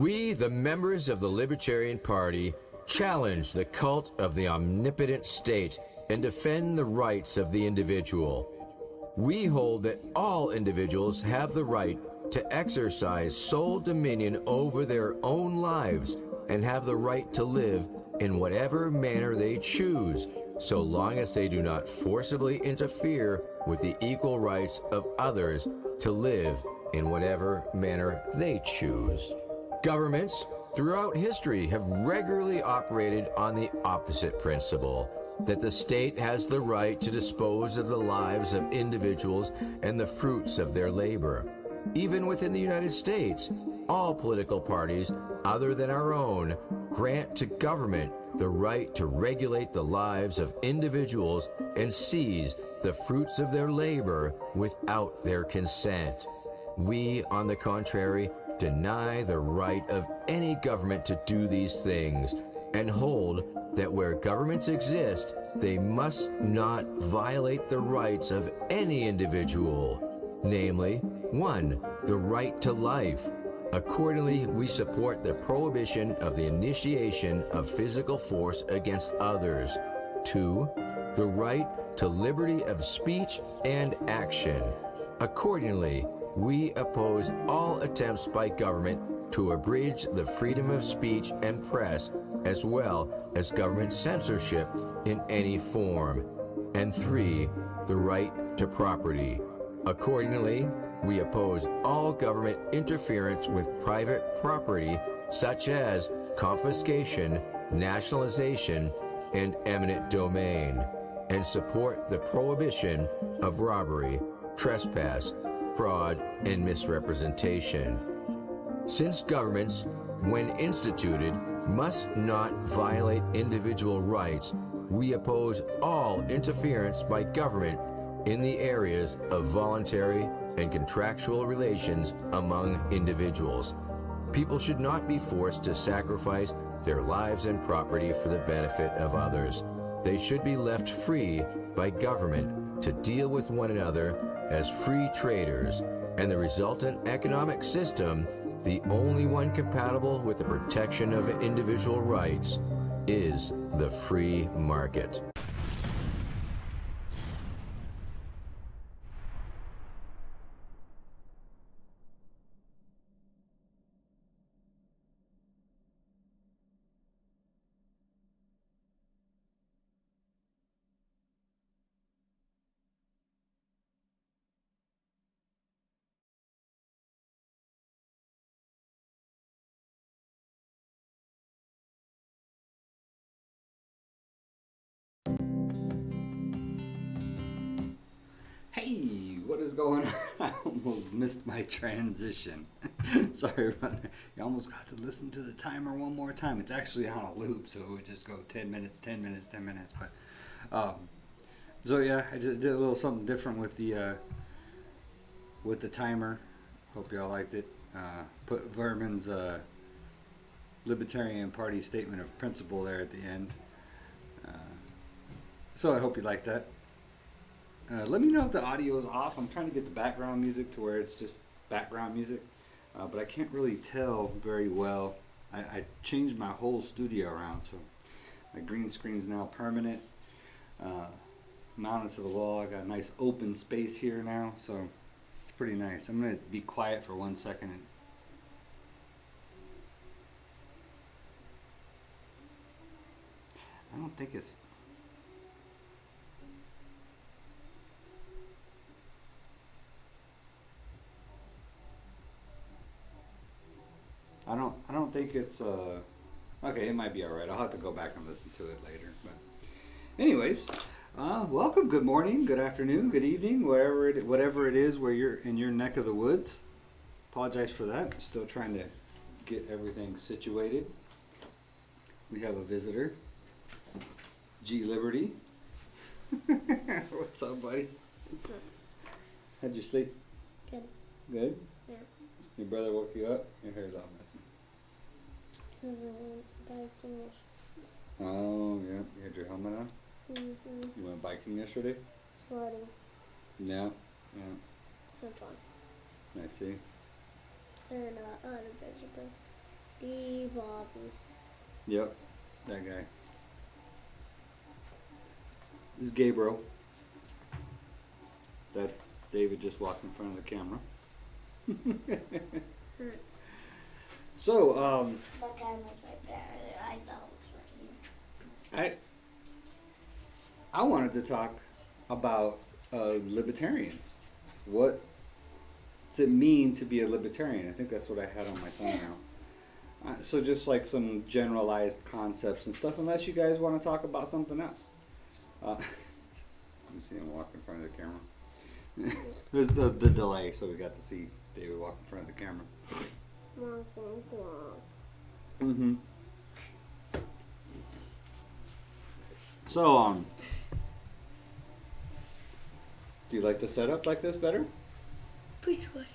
We, the members of the Libertarian Party, challenge the cult of the omnipotent state and defend the rights of the individual. We hold that all individuals have the right to exercise sole dominion over their own lives and have the right to live in whatever manner they choose, so long as they do not forcibly interfere with the equal rights of others to live in whatever manner they choose. Governments throughout history have regularly operated on the opposite principle, that the state has the right to dispose of the lives of individuals and the fruits of their labor. Even within the United States, all political parties other than our own grant to government the right to regulate the lives of individuals and seize the fruits of their labor without their consent. We, on the contrary, deny the right of any government to do these things and hold that where governments exist, they must not violate the rights of any individual, namely, 1, the right to life. Accordingly, we support the prohibition of the initiation of physical force against others. 2, the right to liberty of speech and action. Accordingly, we oppose all attempts by government to abridge the freedom of speech and press, as well as government censorship in any form. And 3, the right to property. Accordingly, we oppose all government interference with private property, such as confiscation, nationalization, and eminent domain, and support the prohibition of robbery, trespass, fraud, and misrepresentation. Since governments, when instituted, must not violate individual rights, we oppose all interference by government in the areas of voluntary and contractual relations among individuals. People should not be forced to sacrifice their lives and property for the benefit of others. They should be left free by government to deal with one another as free traders, and the resultant economic system, the only one compatible with the protection of individual rights, is the free market. Hey, what is going on? I almost missed my transition. Sorry about that. You almost got to listen to the timer one more time. It's actually on a loop, so it would just go 10 minutes, 10 minutes, 10 minutes. But so yeah, I just did a little something different with the timer. Hope y'all liked it. Put Vermin's Libertarian Party statement of principle there at the end. So I hope you liked that. Let me know if the audio is off. I'm trying to get the background music to where it's just background music, but I can't really tell very well. I changed my whole studio around, so my green screen's now permanent, mounted to the wall. I got a nice open space here now, so it's pretty nice. I'm going to be quiet for 1 second. I don't think it's... I don't think it's okay. It might be all right. I'll have to go back and listen to it later. But anyways, welcome. Good morning. Good afternoon. Good evening. Whatever it is where you're in your neck of the woods. Apologize for that. Still trying to get everything situated. We have a visitor, G Liberty. What's up, buddy? What's up? How'd you sleep? Good. Good. Yeah. Your brother woke you up? Your hair's all messy. Because I went biking yesterday. Oh, yeah. You had your helmet on? Mm-hmm. You went biking yesterday? Sweating. Yeah. Yeah. For fun. I see. And I had a vegetable. Devolving. Yep, that guy. This is Gabriel. That's David just walked in front of the camera. So, The camera's right there. I thought it was right here. I wanted to talk about libertarians. What's it mean to be a libertarian? I think that's what I had on my thumbnail. So just like some generalized concepts and stuff, unless you guys want to talk about something else. You see him walk in front of the camera. There's the delay, so we got to see David walk in front of the camera. Wonk, wonk, wonk. Mm-hmm. So, do you like the setup like this better? Which one?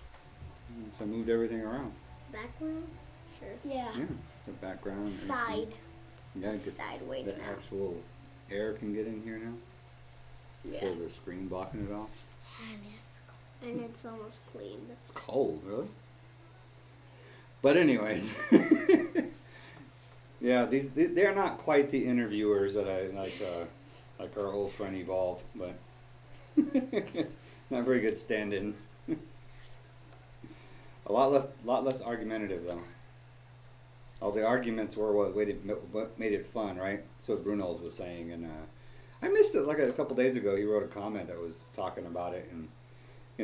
So I moved everything around. Background? Sure. Yeah. Yeah, the background. and Side. everything. Yeah, Sideways the now. actual air can get in here now. Yeah. So the screen blocking it all. And it's cold. And it's almost clean. It's cold, really. But anyways, yeah, they're not quite the interviewers that I like our old friend Evolve, but not very good stand-ins. A lot less argumentative though. All the arguments were what made it fun, right? That's what Bruno's was saying, and I missed it like a couple days ago. He wrote a comment that was talking about it, and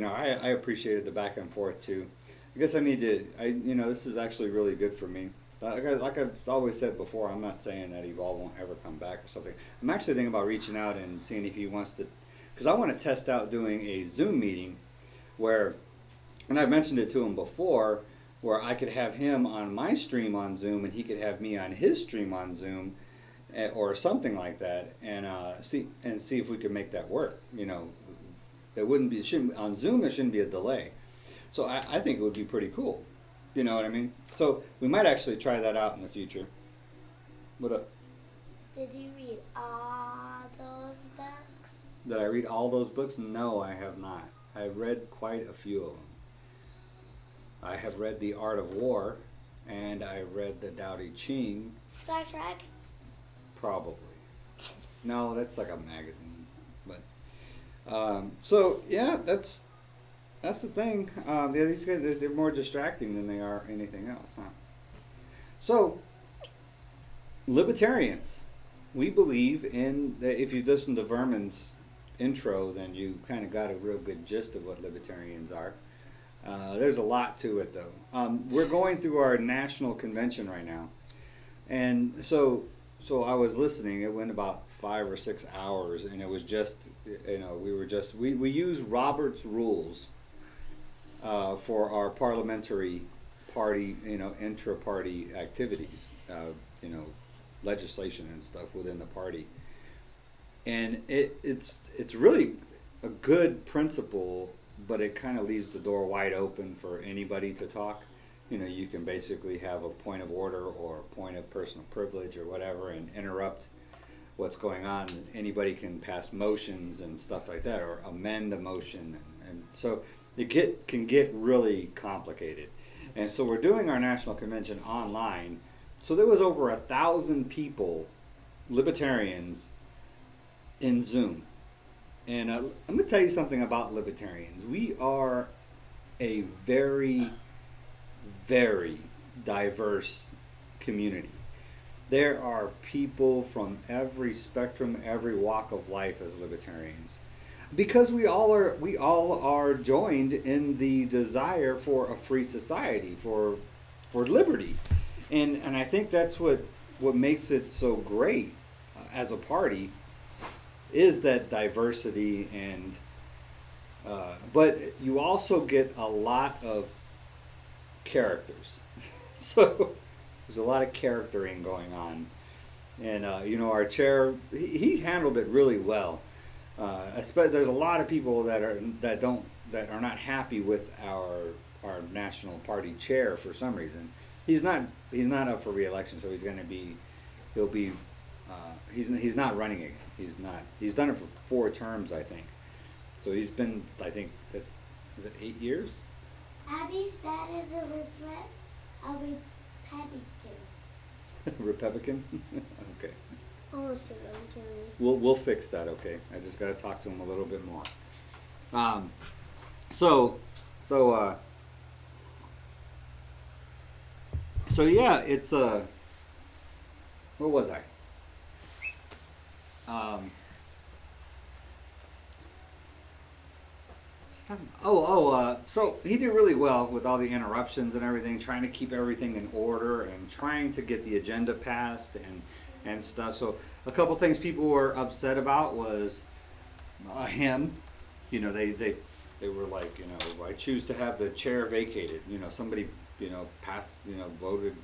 I appreciated the back and forth too. I guess I need to. This is actually really good for me. Like I've always said before, I'm not saying that Evolve won't ever come back or something. I'm actually thinking about reaching out and seeing if he wants to, because I want to test out doing a Zoom meeting where, and I've mentioned it to him before, where I could have him on my stream on Zoom and he could have me on his stream on Zoom, or something like that, and see if we could make that work. It shouldn't on Zoom. There shouldn't be a delay. So I think it would be pretty cool. You know what I mean? So we might actually try that out in the future. What up? Did you read all those books? Did I read all those books? No, I have not. I've read quite a few of them. I have read The Art of War, and I read the Tao Te Ching. Star Trek? Probably. No, that's like a magazine. But so yeah, that's the thing. These guys, they're more distracting than they are anything else, huh? So, libertarians, we believe in that. If you listen to Vermin's intro, then you kind of got a real good gist of what libertarians are. There's a lot to it, though. We're going through our national convention right now, and so I was listening. It went about 5 or 6 hours, and it was just, we use Robert's rules for our parliamentary party, intra-party activities, legislation and stuff within the party, and it's really a good principle, but it kind of leaves the door wide open for anybody to talk. You can basically have a point of order or a point of personal privilege or whatever and interrupt what's going on. Anybody can pass motions and stuff like that, or amend a motion, and so it can get really complicated. And so we're doing our national convention online. So there was over 1,000 people, libertarians, in Zoom. And I'm going to tell you something about libertarians. We are a very, very diverse community. There are people from every spectrum, every walk of life as libertarians, because we all are joined in the desire for a free society, for liberty, and I think that's what makes it so great as a party, is that diversity, and but you also get a lot of characters. So there's a lot of charactering going on, and our chair, he handled it really well. There's a lot of people that are not happy with our national party chair for some reason. He's not up for re-election, so he's not running again. He's done it for 4 terms, I think. So he's been, I think is it 8 years? Abby's dad is a Republican? Okay. Almost a libertarian. We'll fix that, okay? I just got to talk to him a little bit more. So yeah, it's where was I? So he did really well with all the interruptions and everything, trying to keep everything in order and trying to get the agenda passed and stuff. So a couple things people were upset about was him. You know, they were like, you know, I choose to have the chair vacated. You know, somebody, you know, passed, you know, voted,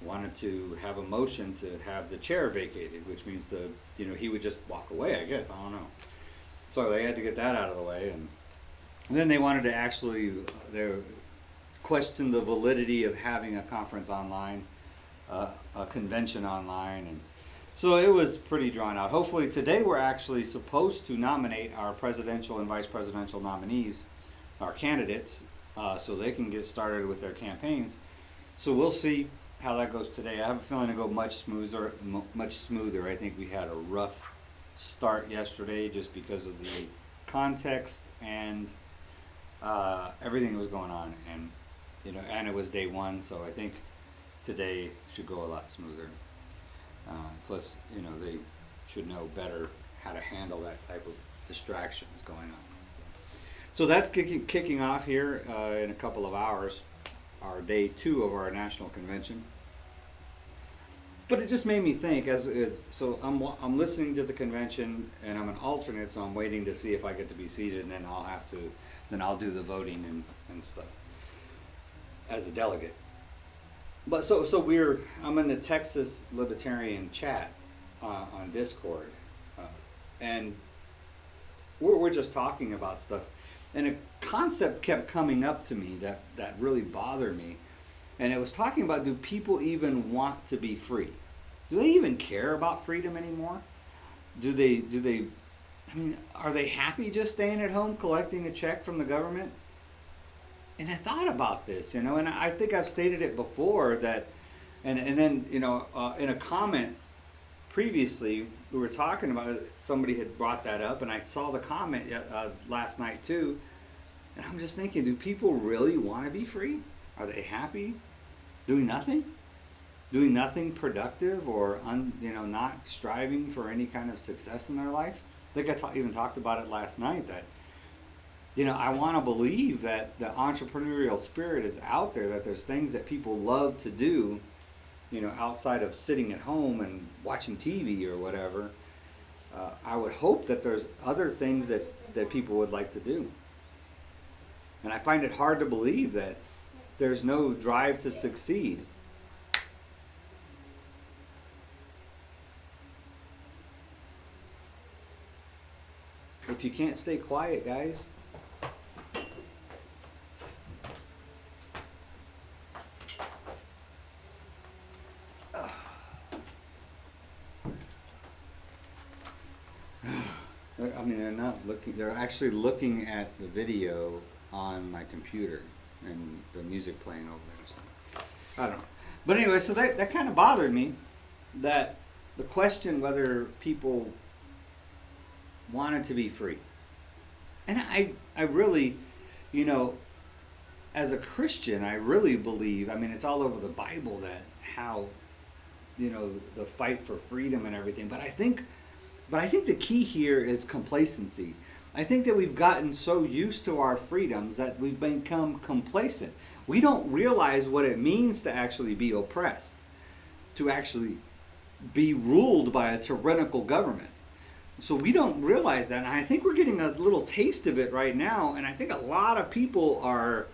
wanted to have a motion to have the chair vacated, which means he would just walk away, I guess. I don't know. So they had to get that out of the way, and then they wanted to actually question the validity of having a conference online, a convention online, and so it was pretty drawn out. Hopefully today we're actually supposed to nominate our presidential and vice presidential nominees, our candidates, so they can get started with their campaigns. So we'll see how that goes today. I have a feeling it'll go much smoother. I think we had a rough start yesterday just because of the context and everything that was going on, and and it was day one, so I think today should go a lot smoother. Plus, they should know better how to handle that type of distractions going on. So that's kicking off here in a couple of hours, our day 2 of our national convention. But it just made me think, so I'm listening to the convention, and I'm an alternate, so I'm waiting to see if I get to be seated, and then I'll do the voting and stuff as a delegate. But so I'm in the Texas Libertarian chat on Discord, and we're just talking about stuff, and a concept kept coming up to me that really bothered me, and it was talking about, do people even want to be free? Do they even care about freedom anymore? Do they? I mean, are they happy just staying at home collecting a check from the government? And I thought about this, and I think I've stated it before that, and then in a comment previously we were talking about it, somebody had brought that up, and I saw the comment last night too, and I'm just thinking, do people really want to be free? Are they happy doing nothing? Doing nothing productive, or not striving for any kind of success in their life? I think I even talked about it last night, that I want to believe that the entrepreneurial spirit is out there, that there's things that people love to do, outside of sitting at home and watching TV or whatever. I would hope that there's other things that people would like to do. And I find it hard to believe that there's no drive to succeed. If you can't stay quiet, guys. I mean, they're not looking, they're actually looking at the video on my computer and the music playing over there. So, I don't know. But anyway, so that kind of bothered me, that the question whether people wanted to be free. And I really, as a Christian, I really believe, I mean, it's all over the Bible that how, the fight for freedom and everything. But I think the key here is complacency. I think that we've gotten so used to our freedoms that we've become complacent. We don't realize what it means to actually be oppressed, to actually be ruled by a tyrannical government. So we don't realize that, and I think we're getting a little taste of it right now, and I think a lot of people are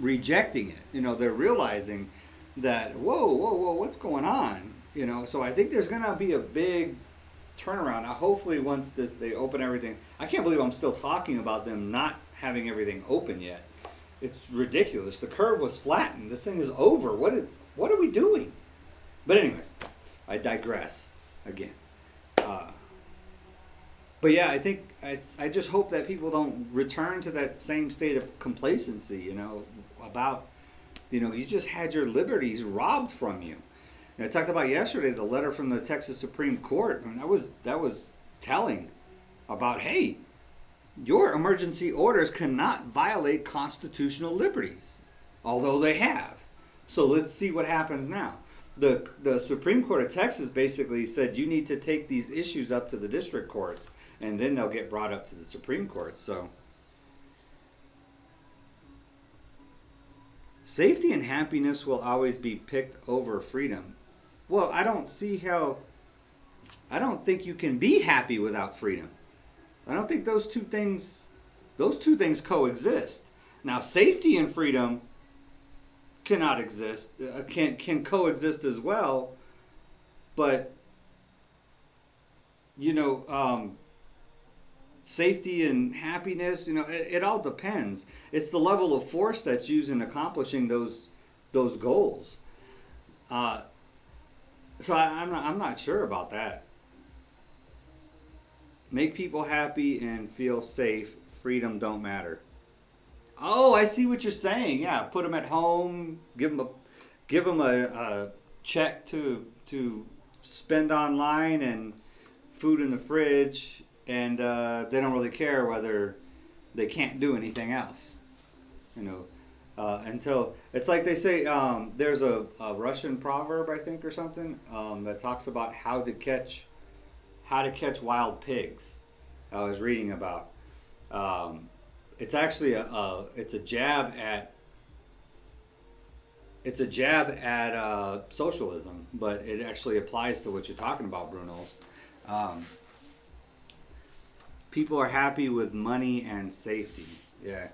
rejecting it. They're realizing that, whoa, what's going on? So I think there's going to be a big turnaround. Now, hopefully once they open everything, I can't believe I'm still talking about them not having everything open yet. It's ridiculous. The curve was flattened. This thing is over. What are we doing? But anyways, I digress again. But yeah, I think I just hope that people don't return to that same state of complacency, about You just had your liberties robbed from you. I talked about yesterday the letter from the Texas Supreme Court. I mean, that was telling about, hey, your emergency orders cannot violate constitutional liberties, although they have. So let's see what happens now. The Supreme Court of Texas basically said you need to take these issues up to the district courts, and then they'll get brought up to the Supreme Court. So safety and happiness will always be picked over freedom. Well, I don't think you can be happy without freedom. I don't think those two things coexist. Now, safety and freedom cannot exist, can coexist as well, but safety and happiness, it all depends. It's the level of force that's used in accomplishing those goals. So I'm not sure about that. Make people happy and feel safe. Freedom don't matter. Oh, I see what you're saying. Yeah, put them at home. Give them a check to spend online and food in the fridge, and they don't really care whether they can't do anything else. Until it's like they say, there's a Russian proverb, I think, or something, that talks about how to catch wild pigs. I was reading about. It's actually it's a jab at socialism, but it actually applies to what you're talking about, Bruno's. People are happy with money and safety. Yeah.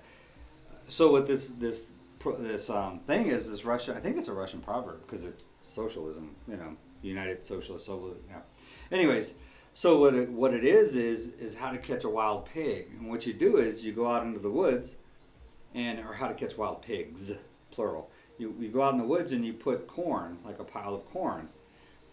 So what this thing is this Russia. I think it's a Russian proverb because it's socialism. United Socialist. Yeah. Anyways, so what it is how to catch a wild pig. And what you do is you go out into the woods, or how to catch wild pigs, plural. You go out in the woods and you put corn, like a pile of corn,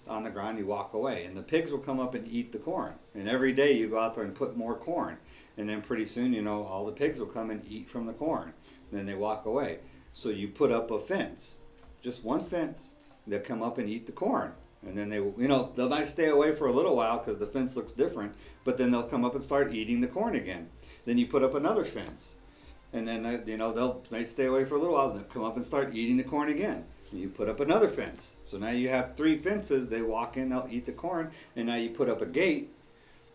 on the ground. You walk away, and the pigs will come up and eat the corn. And every day you go out there and put more corn, and then pretty soon all the pigs will come and eat from the corn. And then they walk away. So you put up a fence, just one fence. They'll come up and eat the corn. And then they might stay away for a little while because the fence looks different, but then they'll come up and start eating the corn again. Then you put up another fence, and then they'll might stay away for a little while, and they'll come up and start eating the corn again. And you put up another fence. So now you have 3 fences. They walk in, they'll eat the corn, and now you put up a gate,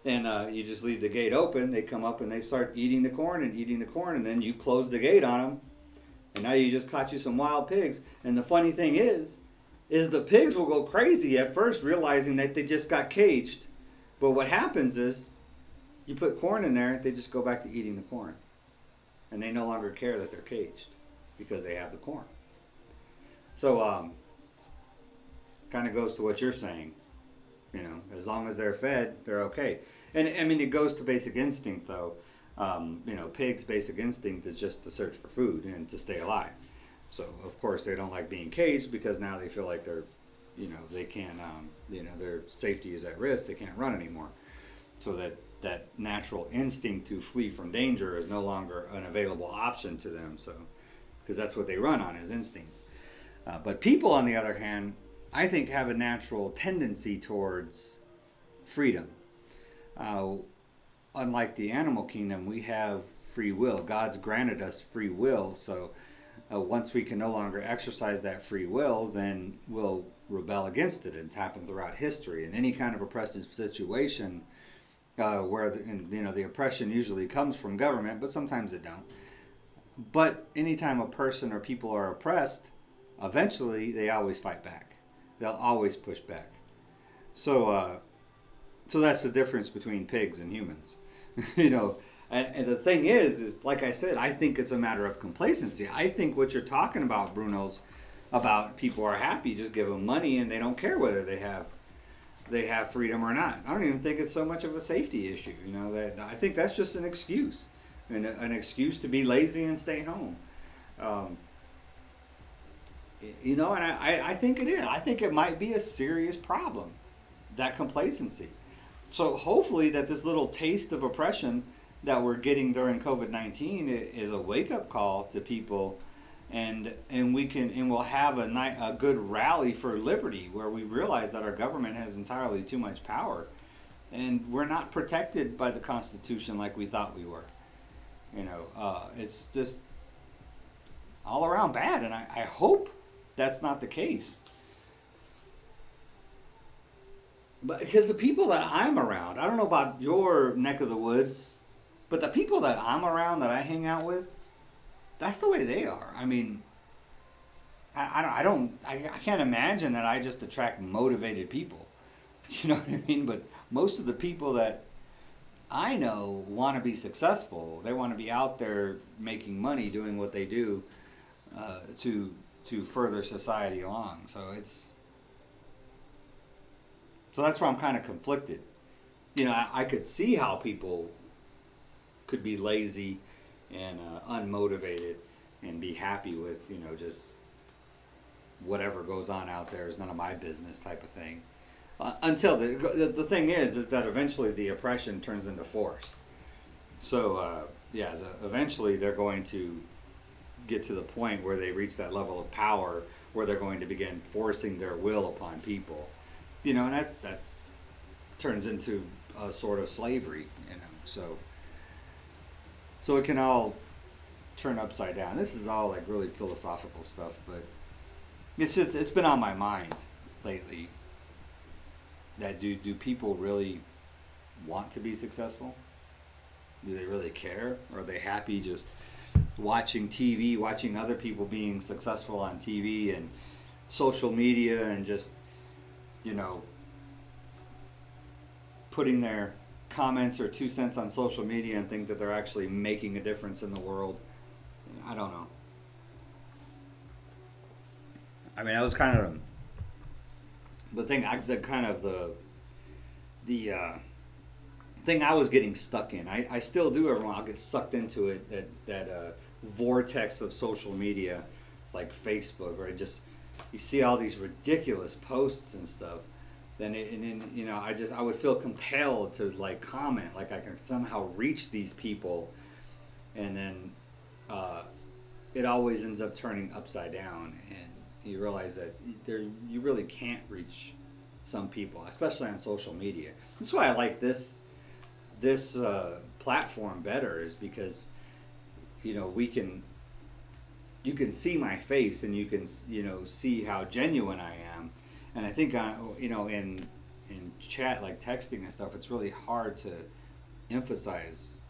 and you just leave the gate open. They come up and they start eating the corn, and then you close the gate on them, and now you just caught you some wild pigs. And the funny thing is the pigs will go crazy at first, realizing that they just got caged. But what happens is, you put corn in there, they just go back to eating the corn. And they no longer care that they're caged, because they have the corn. So, kind of goes to what you're saying. As long as they're fed, they're okay. And, I mean, it goes to basic instinct, though. Pigs' basic instinct is just to search for food and to stay alive. So, of course, they don't like being caged because now they feel like they're, they can't, their safety is at risk. They can't run anymore. So that natural instinct to flee from danger is no longer an available option to them. So, because that's what they run on, is instinct. But people, on the other hand, I think have a natural tendency towards freedom. Unlike the animal kingdom, we have free will. God's granted us free will, so once we can no longer exercise that free will, then we'll rebel against it. It's happened throughout history. In any kind of oppressive situation, where the oppression usually comes from government, but sometimes it don't. But anytime a person or people are oppressed, eventually they always fight back. They'll always push back. So that's the difference between pigs and humans. And the thing is like I said, I think it's a matter of complacency. I think what you're talking about, Bruno's, about people are happy, just give them money and they don't care whether they have freedom or not. I don't even think it's so much of a safety issue. That I think that's just an excuse, an excuse to be lazy and stay home. And I think it is. I think it might be a serious problem, that complacency. So hopefully that this little taste of oppression that we're getting during COVID-19 is a wake-up call to people, and we'll have a good rally for liberty where we realize that our government has entirely too much power, and we're not protected by the Constitution like we thought we were. It's just all around bad, and I hope that's not the case. But because the people that I'm around, I don't know about your neck of the woods, but the people that I'm around, that I hang out with, that's the way they are. I mean, I can't imagine that I just attract motivated people. You know what I mean? But most of the people that I know want to be successful. They want to be out there making money, doing what they do to further society along. So that's where I'm kind of conflicted. I could see how people could be lazy and unmotivated and be happy with, just whatever goes on out there is none of my business type of thing. Until the thing is that eventually the oppression turns into force. So, eventually they're going to get to the point where they reach that level of power where they're going to begin forcing their will upon people. And that turns into a sort of slavery, So it can all turn upside down. This is all like really philosophical stuff, but it's been on my mind lately. That do people really want to be successful? Do they really care? Or are they happy just watching TV, watching other people being successful on TV and social media, and just putting their comments or 2 cents on social media and think that they're actually making a difference in the world? I don't know. I mean, that was kind of the thing. The thing I was getting stuck in. I still do every once. I'll get sucked into it. That vortex of social media, like Facebook, where you see all these ridiculous posts and stuff. Then I would feel compelled to like comment, like I can somehow reach these people, and then it always ends up turning upside down, and you realize that you really can't reach some people, especially on social media. That's why I like this platform better, is because you can see my face, and you can see how genuine I am. And I think in chat, like texting and stuff, it's really hard to emphasize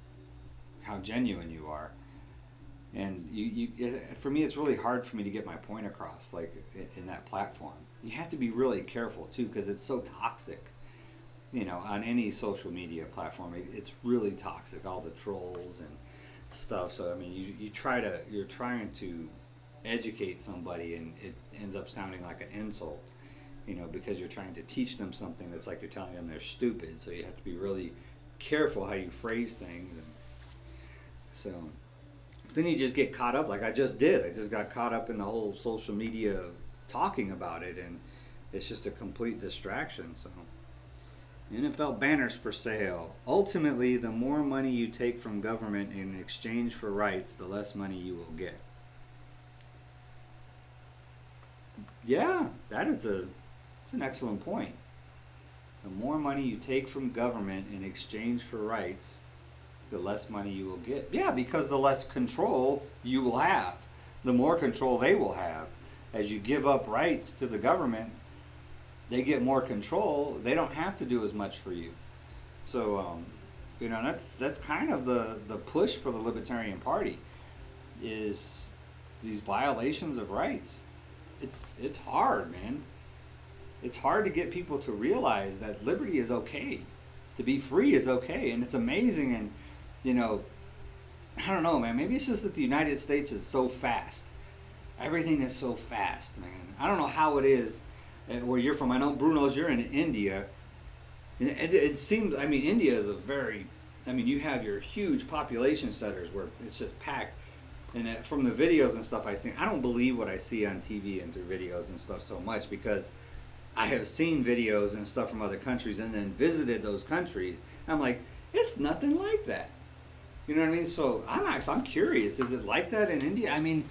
how genuine you are. And for me, it's really hard for me to get my point across, like in that platform. You have to be really careful too, because it's so toxic. On any social media platform, it's really toxic. All the trolls and stuff. So I mean, you're trying to educate somebody, and it ends up sounding like an insult. Because you're trying to teach them something that's like you're telling them they're stupid. So you have to be really careful how you phrase things. And so then you just get caught up, like I just did. I just got caught up in the whole social media talking about it, and it's just a complete distraction. So NFL banners for sale. Ultimately, the more money you take from government in exchange for rights, the less money you will get. Yeah, it's an excellent point. The more money you take from government in exchange for rights, the less money you will get. Yeah, because the less control you will have, the more control they will have. As you give up rights to the government, they get more control. They don't have to do as much for you. So, that's kind of the push for the Libertarian Party, is these violations of rights. It's hard, man. It's hard to get people to realize that liberty is okay. To be free is okay. And it's amazing. And, I don't know, man. Maybe it's just that the United States is so fast. Everything is so fast, man. I don't know how it is where you're from. I know, Bruno's, you're in India. And it seems, India is you have your huge population centers where it's just packed. And from the videos and stuff I see, I don't believe what I see on TV and through videos and stuff so much, because I have seen videos and stuff from other countries and then visited those countries. I'm like, it's nothing like that. You know what I mean? So I'm curious. Is it like that in India? I mean,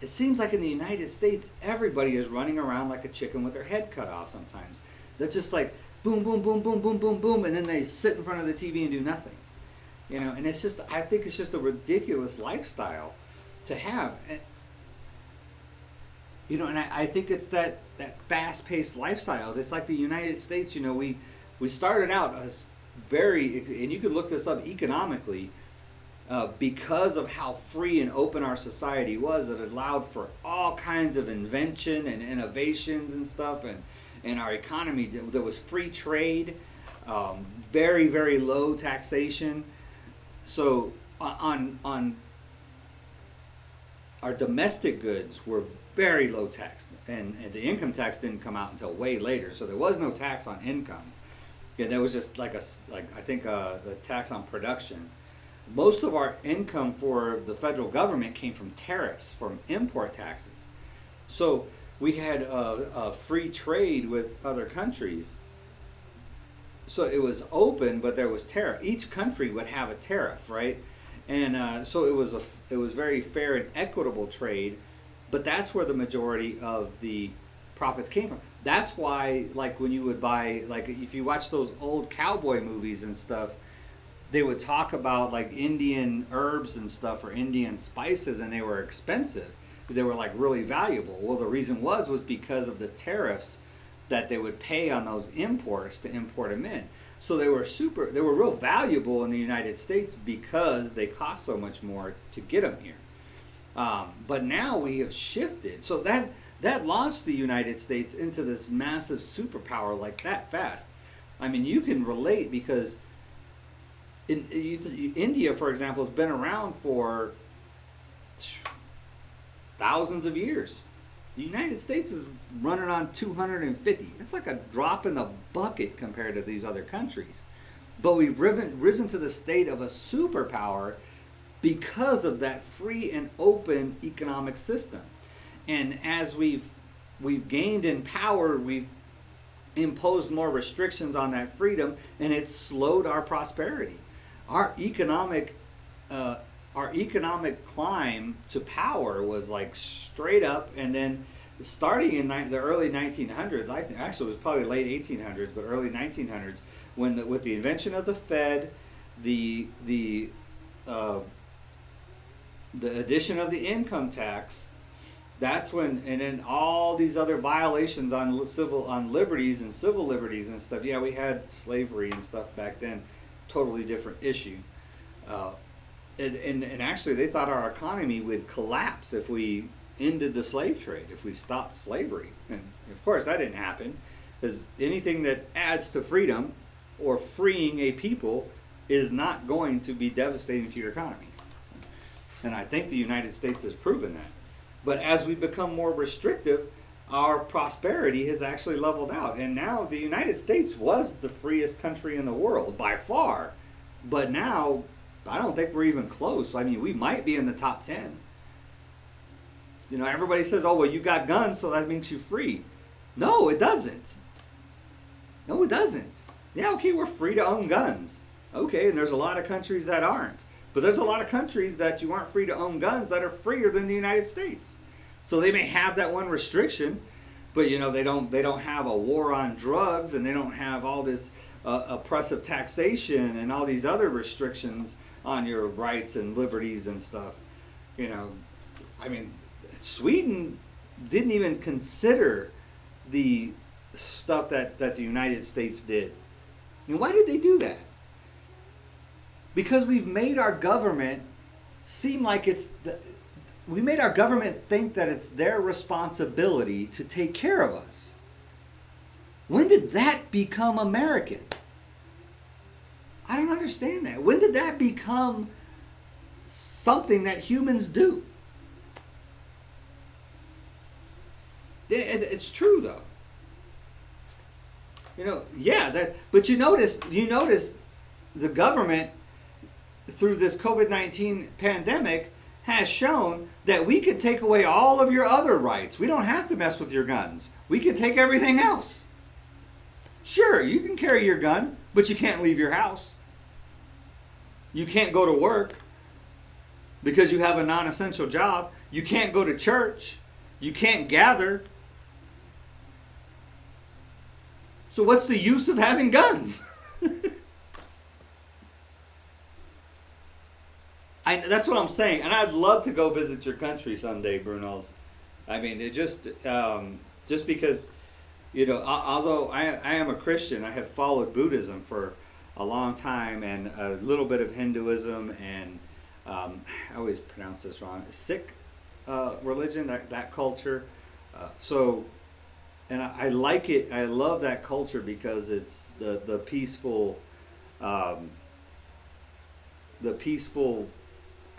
it seems like in the United States, everybody is running around like a chicken with their head cut off sometimes. They're just like boom, boom, boom, boom, boom, boom, boom, and then they sit in front of the TV and do nothing. You know, and it's just, I think it's just a ridiculous lifestyle to have. And, you know, and I think it's that fast-paced lifestyle. It's like the United States, you know, we started out as very, and you could look this up economically, because of how free and open our society was, it allowed for all kinds of invention and innovations and stuff, and our economy, there was free trade, very, very low taxation. So on our domestic goods were very low tax, and the income tax didn't come out until way later, so there was no tax on income. Yeah, there was just like the tax on production. Most of our income for the federal government came from tariffs, from import taxes. So we had a free trade with other countries. So it was open, but there was tariff. Each country would have a tariff, right? And so it was very fair and equitable trade. But that's where the majority of the profits came from. That's why, like when you would buy, like if you watch those old cowboy movies and stuff, they would talk about like Indian herbs and stuff or Indian spices, and they were expensive. They were like really valuable. Well, the reason was because of the tariffs that they would pay on those imports to import them in. So they were real valuable in the United States because they cost so much more to get them here. But now we have shifted. So that launched the United States into this massive superpower like that fast. I mean, you can relate because India, for example, has been around for thousands of years. The United States is running on 250. It's like a drop in the bucket compared to these other countries. But we've risen to the state of a superpower because of that free and open economic system. And as we've gained in power, we've imposed more restrictions on that freedom, and it's slowed our prosperity. Our economic climb to power was like straight up, and then starting in the early 1900s, I think actually it was probably late 1800s, but early 1900s, with the invention of the Fed, the addition of the income tax, that's when, and then all these other violations on liberties and civil liberties and stuff. Yeah, we had slavery and stuff back then. Totally different issue. And actually, they thought our economy would collapse if we ended the slave trade, if we stopped slavery. And of course, that didn't happen, because anything that adds to freedom or freeing a people is not going to be devastating to your economy. And I think the United States has proven that. But as we become more restrictive, our prosperity has actually leveled out. And now the United States was the freest country in the world by far. But now, I don't think we're even close. I mean, we might be in the top 10. You know, everybody says, oh, well, you got guns, so that means you're free. No, it doesn't. No, it doesn't. Yeah, okay, we're free to own guns. Okay, and there's a lot of countries that aren't. But there's a lot of countries that you aren't free to own guns that are freer than the United States. So they may have that one restriction, but you know they don't have a war on drugs, and they don't have all this oppressive taxation and all these other restrictions on your rights and liberties and stuff. You know, I mean, Sweden didn't even consider the stuff that the United States did. And why did they do that? Because we've made our government seem like we made our government think that it's their responsibility to take care of us. When did that become American? I don't understand that. When did that become something that humans do? It's true though. You know, yeah, but you notice the government through this COVID-19 pandemic has shown that we can take away all of your other rights. We don't have to mess with your guns. We can take everything else. Sure, you can carry your gun, but you can't leave your house. You can't go to work. because you have a non-essential job. You can't go to church. You can't gather. So what's the use of having guns? That's what I'm saying. And I'd love to go visit your country someday, Bruno's. I mean, it just because, although I am a Christian, I have followed Buddhism for a long time, and a little bit of Hinduism, and I always pronounce this wrong, Sikh religion, that culture. And I like it. I love that culture because it's the peaceful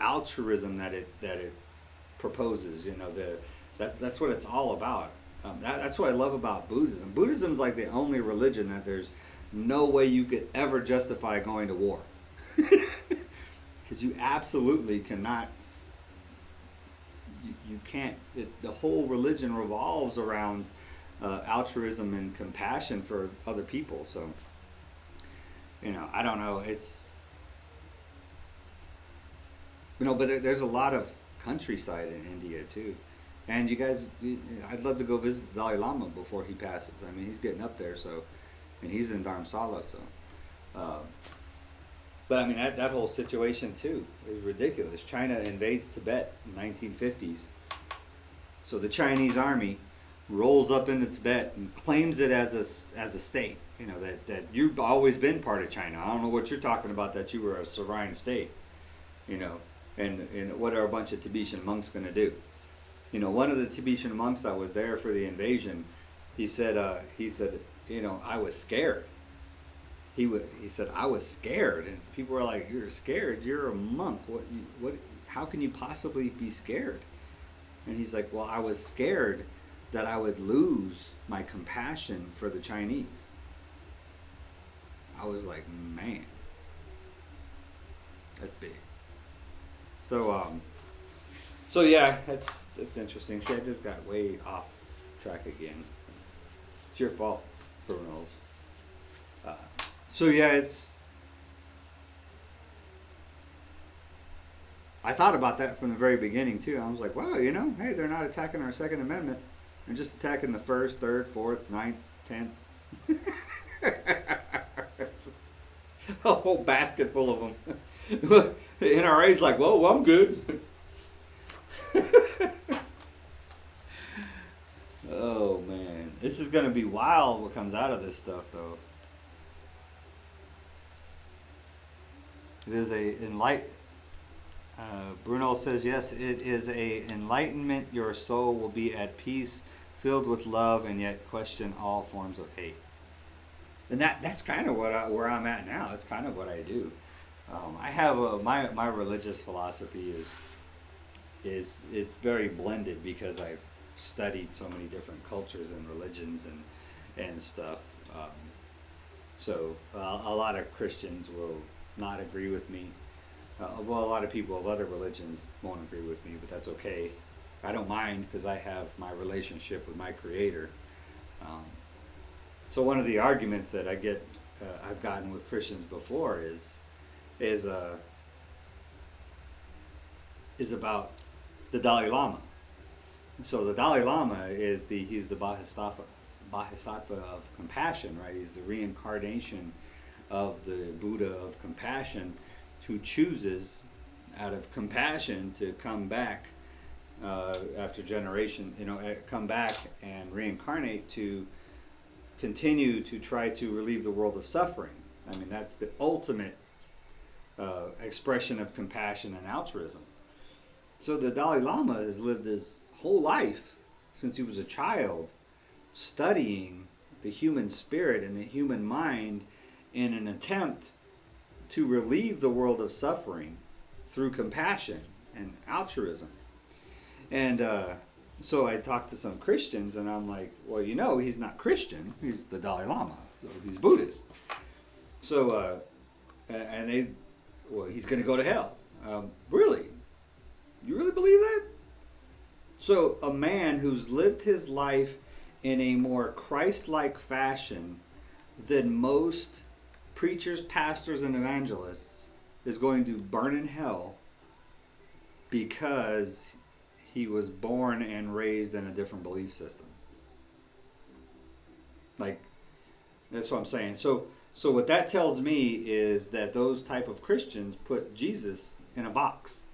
altruism that it proposes. That's what it's all about. That's what I love about Buddhism. Buddhism's like the only religion that there's no way you could ever justify going to war, because you absolutely cannot. You can't. The whole religion revolves around altruism and compassion for other people. So, I don't know. It's but there's a lot of countryside in India too. And you guys, I'd love to go visit the Dalai Lama before he passes. I mean, he's getting up there, and he's in Dharamsala, but I mean, that whole situation too is ridiculous. China invades Tibet in the 1950s. So the Chinese army rolls up into Tibet and claims it as a state. That you've always been part of China. I don't know what you're talking about, that you were a sovereign state. And what are a bunch of Tibetan monks going to do? One of the Tibetan monks that was there for the invasion, he said, I was scared. He said, I was scared, and people were like, "You're scared? You're a monk. What? How can you possibly be scared?" And he's like, "Well, I was scared that I would lose my compassion for the Chinese." I was like, man, that's big. So yeah, that's interesting. See, I just got way off track again. It's your fault, Bruno's. So yeah, I thought about that from the very beginning too. I was like, wow, hey, they're not attacking our Second Amendment. They're just attacking the 1st, 3rd, 4th, 9th, 10th. It's a whole basket full of them. The NRA's like, well, I'm good. Oh man, this is going to be wild what comes out of this stuff, though. It is Bruno says, yes, it is a enlightenment. Your soul will be at peace, filled with love, and yet question all forms of hate. And that's kind of where I'm at now. That's kind of what I do. I have my religious philosophy is it's very blended because I've studied so many different cultures and religions and stuff. So a lot of Christians will not agree with me. Well, a lot of people of other religions won't agree with me, but that's okay. I don't mind because I have my relationship with my Creator. So one of the arguments that I've gotten with Christians before is about the Dalai Lama. So the Dalai Lama he's the Bodhisattva of compassion, right? He's the reincarnation of the Buddha of compassion, who chooses out of compassion to come back after generation, come back and reincarnate to continue to try to relieve the world of suffering. I mean, that's the ultimate expression of compassion and altruism. So the Dalai Lama has lived his whole life since he was a child studying the human spirit and the human mind in an attempt to relieve the world of suffering through compassion and altruism. And so I talked to some Christians, and I'm like, well, he's not Christian. He's the Dalai Lama. So he's Buddhist. So, he's going to go to hell. Really? You really believe that? So a man who's lived his life in a more Christ-like fashion than most preachers, pastors, and evangelists is going to burn in hell because he was born and raised in a different belief system. Like, that's what I'm saying. So what that tells me is that those type of Christians put Jesus in a box.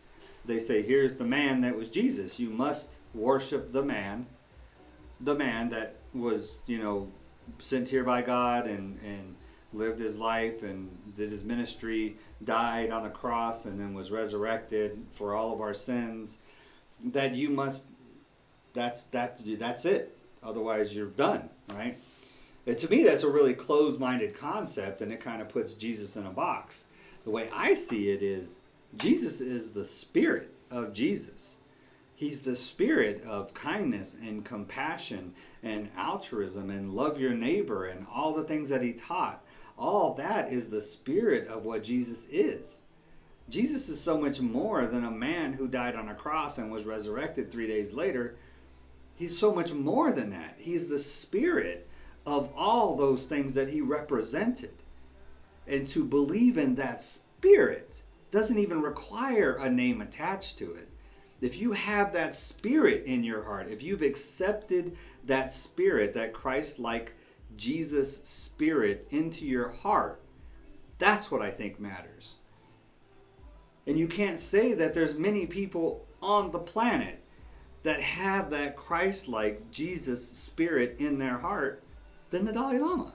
They say, here's the man that was Jesus. You must worship the man that was, sent here by God and lived his life and did his ministry, died on a cross, and then was resurrected for all of our sins. That you must, that's it. Otherwise, you're done, right? And to me, that's a really closed-minded concept, and it kind of puts Jesus in a box. The way I see it is, Jesus is the spirit of Jesus. He's the spirit of kindness and compassion and altruism and love your neighbor and all the things that he taught. All that is the spirit of what Jesus is. Jesus is so much more than a man who died on a cross and was resurrected 3 days later. He's so much more than that. He's the spirit of all those things that he represented. And to believe in that spirit doesn't even require a name attached to it. If you have that spirit in your heart, if you've accepted that spirit, that Christ-like Jesus spirit into your heart, that's what I think matters. And you can't say that there's many people on the planet that have that Christ-like Jesus spirit in their heart than the Dalai Lama.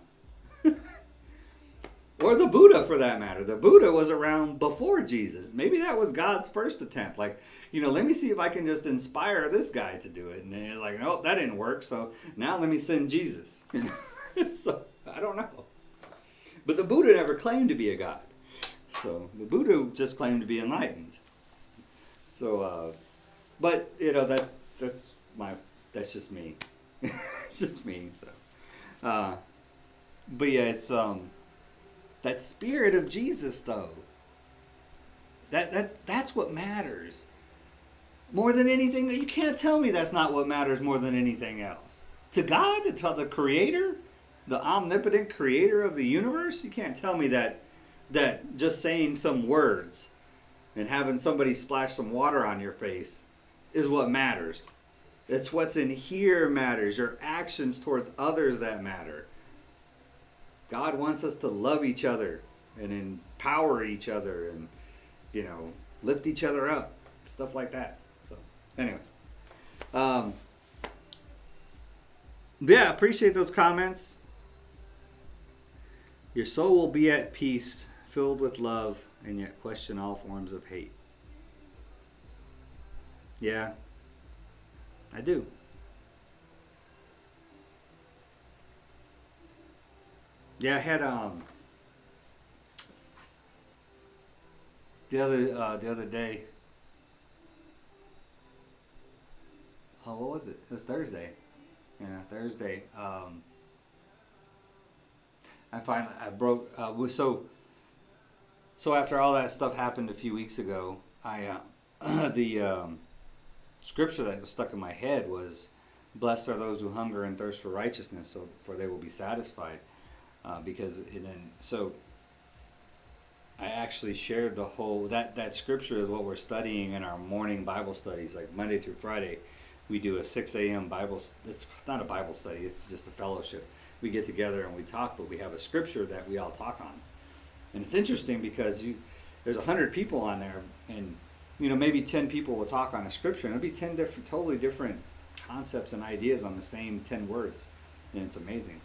Or the Buddha, for that matter. The Buddha was around before Jesus. Maybe that was God's first attempt. Like, let me see if I can just inspire this guy to do it. And they're like, nope, that didn't work. So now let me send Jesus. So, I don't know. But the Buddha never claimed to be a god. So, the Buddha just claimed to be enlightened. So, but, that's just me. It's just me, so. But yeah, it's, that spirit of Jesus, though, that's what matters. More than anything, you can't tell me that's not what matters more than anything else. To God, to the Creator, the omnipotent Creator of the universe, you can't tell me that just saying some words and having somebody splash some water on your face is what matters. It's what's in here matters. Your actions towards others that matter. God wants us to love each other and empower each other and, lift each other up. Stuff like that. So, anyways. Yeah, appreciate those comments. Your soul will be at peace, filled with love, and yet question all forms of hate. Yeah, I do. Yeah, I had the other day. Oh, what was it? It was Thursday. Yeah, Thursday. I broke. So after all that stuff happened a few weeks ago, the scripture that was stuck in my head was, "Blessed are those who hunger and thirst for righteousness, for they will be satisfied." So I actually shared the whole that scripture is what we're studying in our morning Bible studies, like Monday through Friday. We do a 6 a.m. Bible. It's not a Bible study. It's just a fellowship. We get together and we talk, but we have a scripture that we all talk on. And it's interesting because there's 100 people on there, and maybe 10 people will talk on a scripture, and it'll be 10 totally different concepts and ideas on the same 10 words, and it's amazing.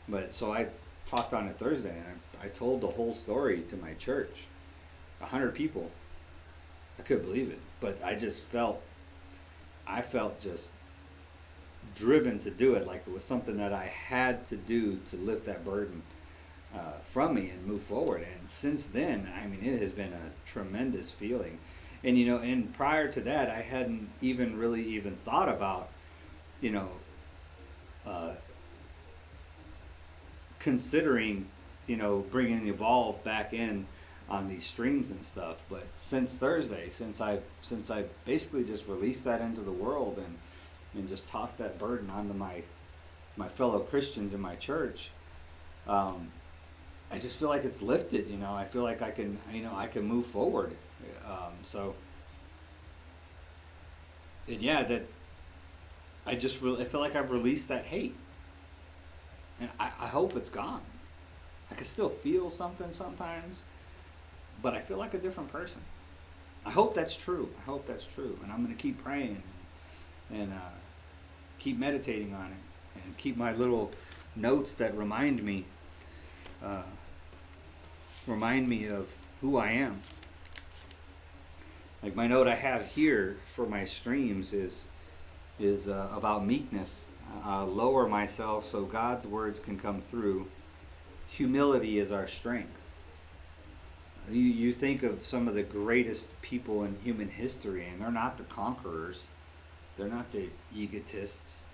But so I talked on it Thursday, and I told the whole story to my church. 100 people. I couldn't believe it, but I felt just driven to do it, like it was something that I had to do to lift that burden from me and move forward. And since then, it has been a tremendous feeling. And and prior to that, I hadn't even thought about considering bringing Evolve back in on these streams and stuff. But since Thursday, since I basically just released that into the world and just tossed that burden onto my fellow Christians in my church, I just feel like it's lifted. I feel like I can move forward. So yeah, that I just really, I feel like I've released that hate, and I hope it's gone. I can still feel something sometimes, but I feel like a different person. I hope that's true. I hope that's true, and I'm going to keep praying and keep meditating on it, and keep my little notes that remind me of who I am. Like my note I have here for my streams is about meekness. Lower myself so God's words can come through. Humility is our strength. You think of some of the greatest people in human history, and they're not the conquerors. They're not the egotists.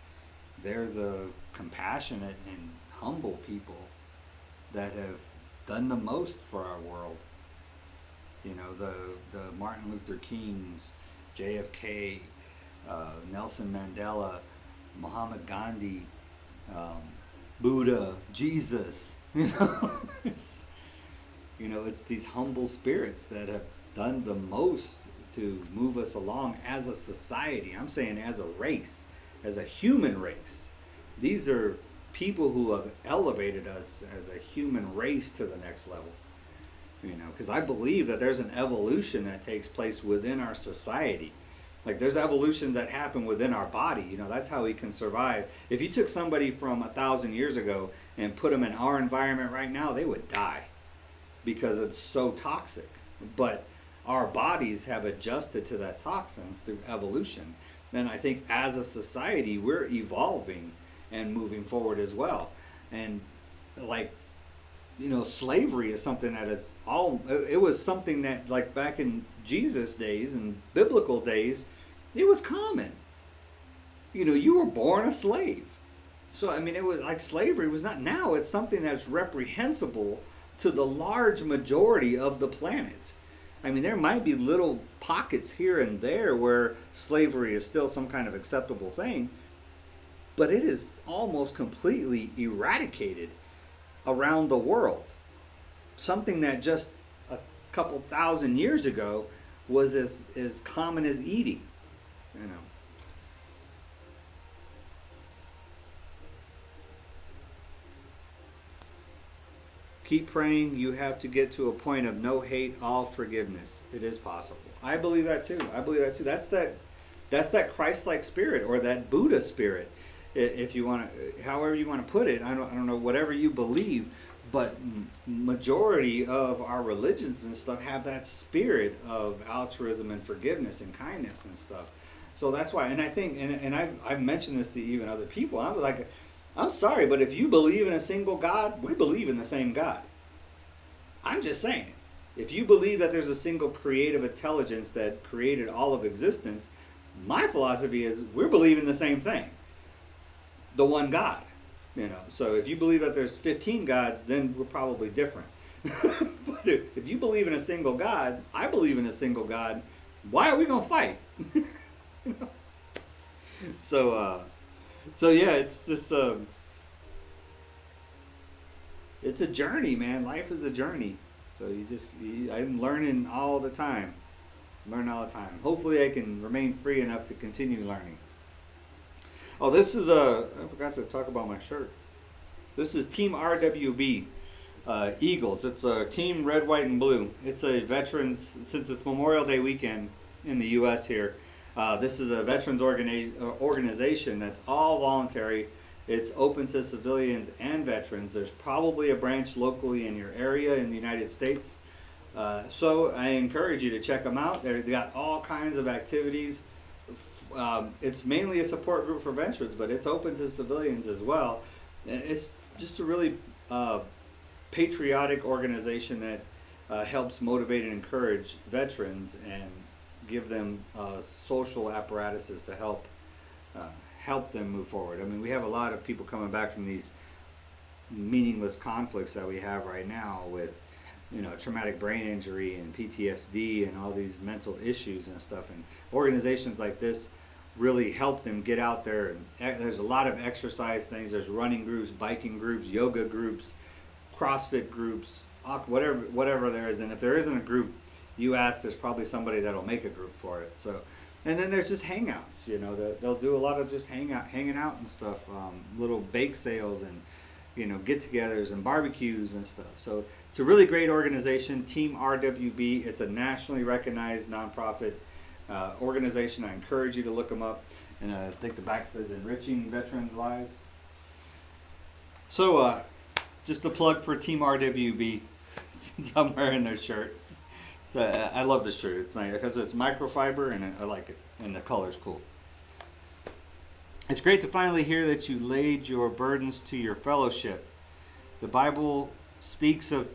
They're the compassionate and humble people that have done the most for our world. You know, the Martin Luther Kings, JFK, Nelson Mandela, Muhammad Gandhi, Buddha, Jesus. It's these humble spirits that have done the most to move us along as a society. I'm saying as a race, as a human race. These are people who have elevated us as a human race to the next level. Because I believe that there's an evolution that takes place within our society. Like there's evolution that happen within our body. That's how we can survive. If you took somebody from 1,000 years ago and put them in our environment right now, they would die because it's so toxic. But our bodies have adjusted to that toxins through evolution. And I think as a society, we're evolving and moving forward as well. And slavery is something that is it was something that like back in Jesus' days and biblical days, it was common. You were born a slave. So, it was like slavery was not, now it's something that's reprehensible to the large majority of the planet. There might be little pockets here and there where slavery is still some kind of acceptable thing, but it is almost completely eradicated around the world. Something that just a couple thousand years ago was as common as eating. Keep praying. You have to get to a point of no hate, all forgiveness. It is possible. I believe that too. That's that Christ-like spirit, or that Buddha spirit, if you want to, however you want to put it. I don't know, whatever you believe, but majority of our religions and stuff have that spirit of altruism and forgiveness and kindness and stuff. So that's why, and I think, and I've mentioned this to even other people. I'm like, I'm sorry, but if you believe in a single God, we believe in the same God. I'm just saying, if you believe that there's a single creative intelligence that created all of existence, my philosophy is we're believing the same thing. The one God. So if you believe that there's 15 gods, then we're probably different. But if you believe in a single God, I believe in a single God, why are we going to fight? So yeah, it's just it's a journey, man. Life is a journey. So I'm learning all the time. Hopefully I can remain free enough to continue learning. Oh, this is I forgot to talk about my shirt. This is Team RWB Eagles. It's a team red, white, and blue. It's a veterans, since it's Memorial Day weekend in the U.S. here. This is a veterans organization that's all voluntary. It's open to civilians and veterans. There's probably a branch locally in your area in the United States. So I encourage you to check them out. They got all kinds of activities. It's mainly a support group for veterans, but it's open to civilians as well. And it's just a really patriotic organization that helps motivate and encourage veterans and give them social apparatuses to help them move forward. We have a lot of people coming back from these meaningless conflicts that we have right now with, traumatic brain injury and PTSD and all these mental issues and stuff. And organizations like this really help them get out there. And there's a lot of exercise things. There's running groups, biking groups, yoga groups, CrossFit groups, whatever there is. And if there isn't a group, you ask, there's probably somebody that'll make a group for it. So And then there's just hangouts, you know, they'll do a lot of just hanging out and stuff, little bake sales and, you know, get-togethers and barbecues and stuff. So it's a really great organization, Team RWB. It's a nationally recognized nonprofit organization. I encourage you to look them up. And I think the back says Enriching Veterans' Lives. So just a plug for Team RWB, since I'm wearing their shirt. I love this shirt. It's nice because it's microfiber and I like it, and the color's cool. It's great to finally hear that you laid your burdens to your fellowship. The Bible speaks of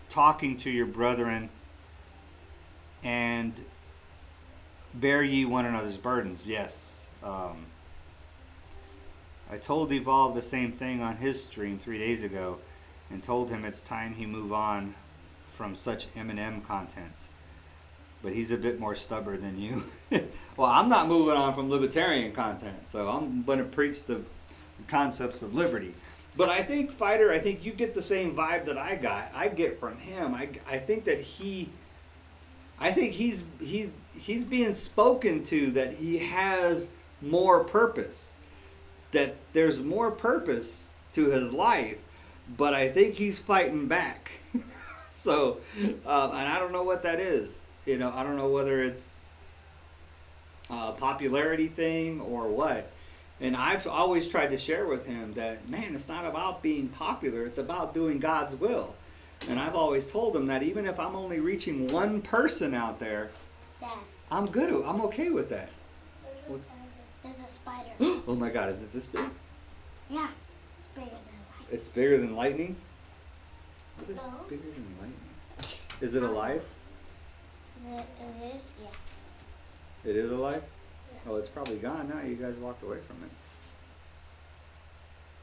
talking to your brethren and bear ye one another's burdens. Yes. I told Evolve the same thing on his stream 3 days ago and told him it's time he move on from such M&M content. But he's a bit more stubborn than you. Well, I'm not moving on from libertarian content, so I'm going to preach the concepts of liberty. But I think, Fighter, I think you get the same vibe that I get from him. I think that he's being spoken to, that he has more purpose, that there's more purpose to his life, but I think he's fighting back. So, and I don't know what that is. You know, I don't know whether it's a popularity thing or what. And I've always tried to share with him that, man, it's not about being popular. It's about doing God's will. And I've always told him that even if I'm only reaching one person out there, Dad, I'm good. I'm okay with that. there's a spider. Oh my God, is it this big? Yeah, it's bigger than light. It's bigger than lightning? What is No. bigger than lightning? Is it alive? It is, yeah. It is alive? Oh, it's probably gone now. You guys walked away from it.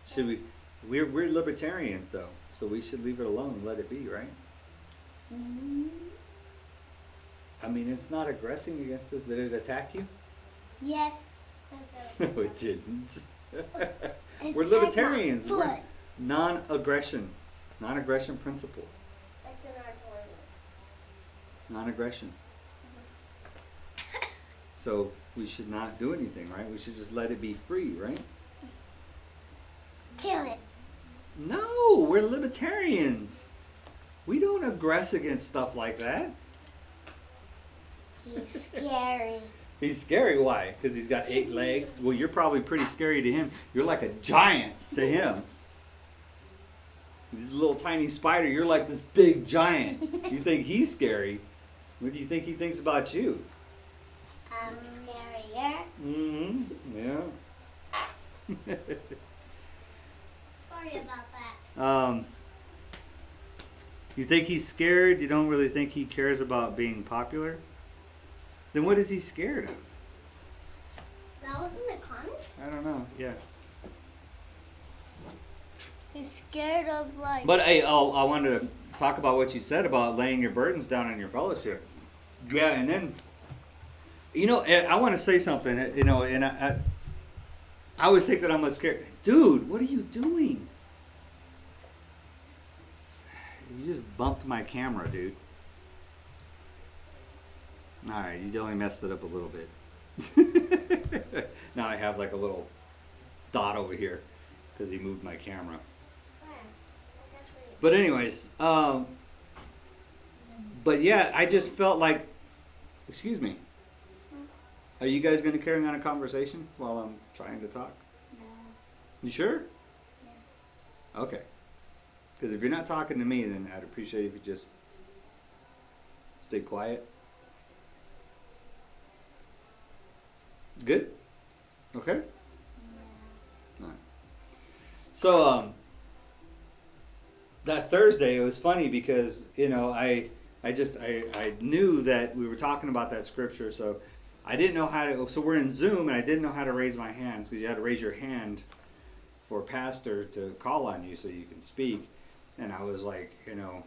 Should we? We're libertarians though, so we should leave it alone and let it be, right? Mm-hmm. I mean, it's not aggressing against us. Did it attack you? Yes. No, it didn't. It We're attacked my libertarians. We're foot. non-aggression principle. That's in our toilet. Non-aggression. So we should not do anything, right? We should just let it be free, right? Kill it. No, we're libertarians. We don't aggress against stuff like that. He's scary. He's scary. Why? Because he's got 8 legs. Well, you're probably pretty scary to him. You're like a giant to him. This little tiny spider, you're like this big giant. You think he's scary. What do you think he thinks about you? I'm scarier. Mm-hmm. Yeah. Sorry about that. You think he's scared? You don't really think he cares about being popular? Then what is he scared of? That was in the comment? I don't know. Yeah. He's scared of like... But hey, I wanted to talk about what you said about laying your burdens down on your fellowship. Yeah, and then, you know, I want to say something, you know, and I always think that I'm a scared. Dude, what are you doing? You just bumped my camera, dude. Alright, you only messed it up a little bit. Now I have like a little dot over here because he moved my camera. But anyways, but yeah, I just felt like, excuse me, are you guys going to carry on a conversation while I'm trying to talk? No. You sure? Yes. Okay. Because if you're not talking to me, then I'd appreciate if you just stay quiet. Good? Okay? Yeah. All right. So, that Thursday, it was funny because, you know, I knew that we were talking about that scripture, so I didn't know how to, so we're in Zoom, and I didn't know how to raise my hands, because you had to raise your hand for a pastor to call on you so you can speak. And I was like, you know,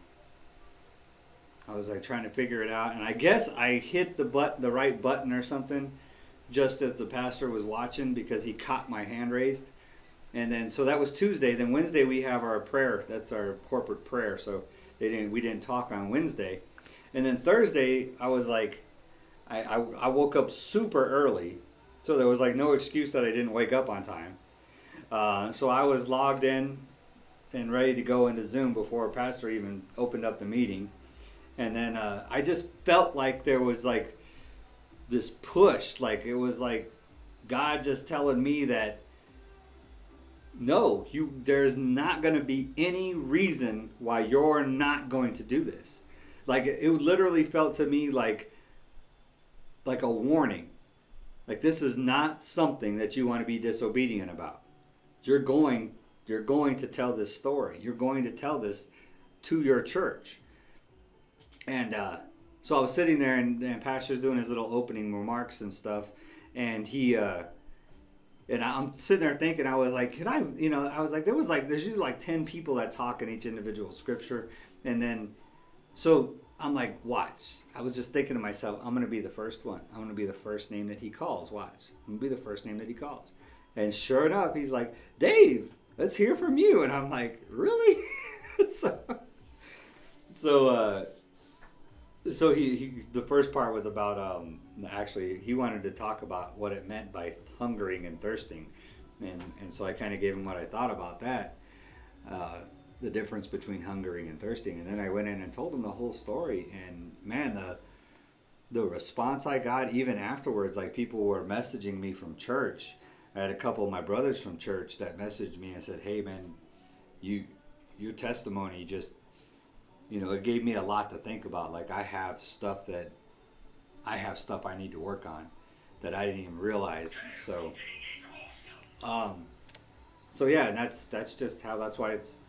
I was like trying to figure it out, and I guess I hit the right button or something just as the pastor was watching, because he caught my hand raised. And then, so that was Tuesday. Then Wednesday we have our prayer. That's our corporate prayer. So we didn't talk on Wednesday. And then Thursday I was like, I woke up super early, so there was like no excuse that I didn't wake up on time. So I was logged in and ready to go into Zoom before Pastor even opened up the meeting. And then I just felt like there was like this push, like it was like God just telling me that no, there's not going to be any reason why you're not going to do this. Like it literally felt to me like a warning. Like this is not something that you want to be disobedient about. You're going to tell this story. You're going to tell this to your church. And so I was sitting there, and Pastor's doing his little opening remarks and stuff, and and I'm sitting there thinking, I was like, there's usually like 10 people that talk in each individual scripture, and then, so I'm like, watch. I was just thinking to myself, I'm going to be the first one. I'm going to be the first name that he calls. Watch. I'm going to be the first name that he calls. And sure enough, he's like, Dave, let's hear from you. And I'm like, really? So he the first part was about actually he wanted to talk about what it meant by hungering and thirsting, and so I kind of gave him what I thought about that, the difference between hungering and thirsting, and then I went in and told him the whole story, and man, the response I got even afterwards, like people were messaging me from church. I had a couple of my brothers from church that messaged me and said, hey man, your testimony just, it gave me a lot to think about. Like I have stuff I need to work on that I didn't even realize. So yeah, and that's just how, that's why it's,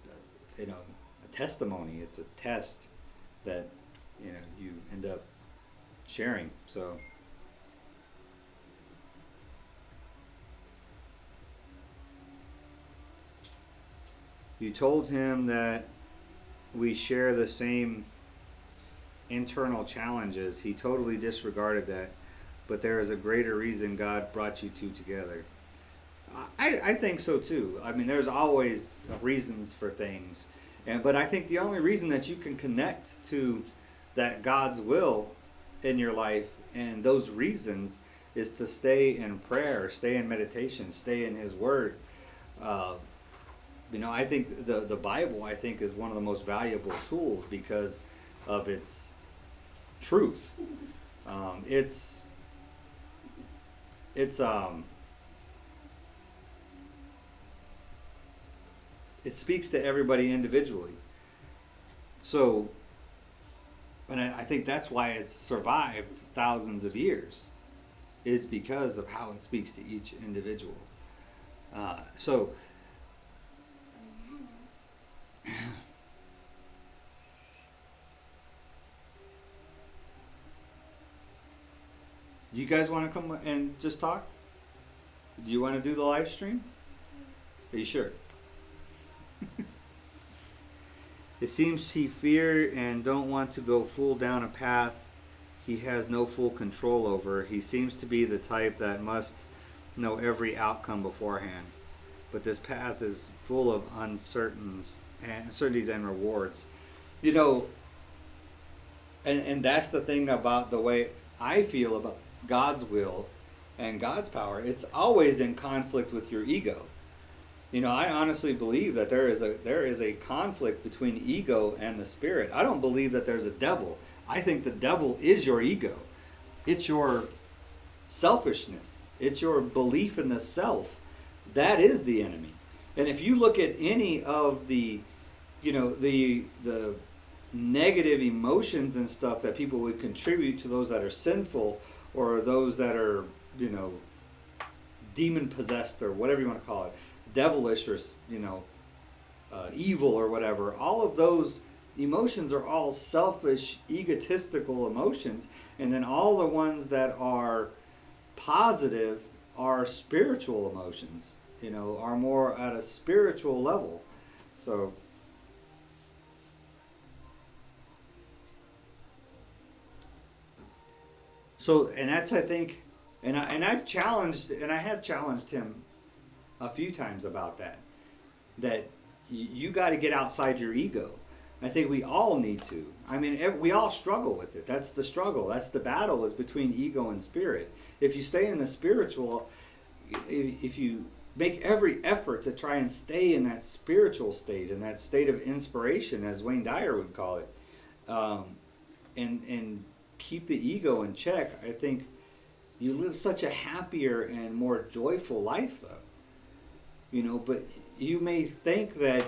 a testimony. It's a test that, you end up sharing. So you told him that we share the same internal challenges. He totally disregarded that, but there is a greater reason God brought you two together. I think so too. I mean, there's always reasons for things, but I think the only reason that you can connect to that God's will in your life and those reasons is to stay in prayer, stay in meditation, stay in His Word. I think the Bible, I think, is one of the most valuable tools because of its truth. It speaks to everybody individually. So, and I think that's why it's survived thousands of years, is because of how it speaks to each individual. So. Do you guys want to come and just talk? Do you want to do the live stream? Are you sure? It seems he fear and don't want to go full down a path he has no full control over. He seems to be the type that must know every outcome beforehand. But this path is full of uncertainties and rewards. And that's the thing about the way I feel about God's will and God's power. It's always in conflict with your ego. I honestly believe that there is a conflict between ego and the spirit. I don't believe that there's a devil. I think the devil is your ego. It's your selfishness. It's your belief in the self. That is the enemy. And if you look at any of the negative emotions and stuff that people would contribute to those that are sinful or those that are, demon possessed or whatever you want to call it, devilish or, evil or whatever, all of those emotions are all selfish, egotistical emotions. And then all the ones that are positive are spiritual emotions, are more at a spiritual level. So and that's, I think, and I have challenged him a few times about that you got to get outside your ego. I think we all need to. I mean, we all struggle with it. That's the struggle. That's the battle, is between ego and spirit. If you stay in the spiritual, if you make every effort to try and stay in that spiritual state, in that state of inspiration, as Wayne Dyer would call it, and keep the ego in check, I think you live such a happier and more joyful life, though. You know, but you may think that,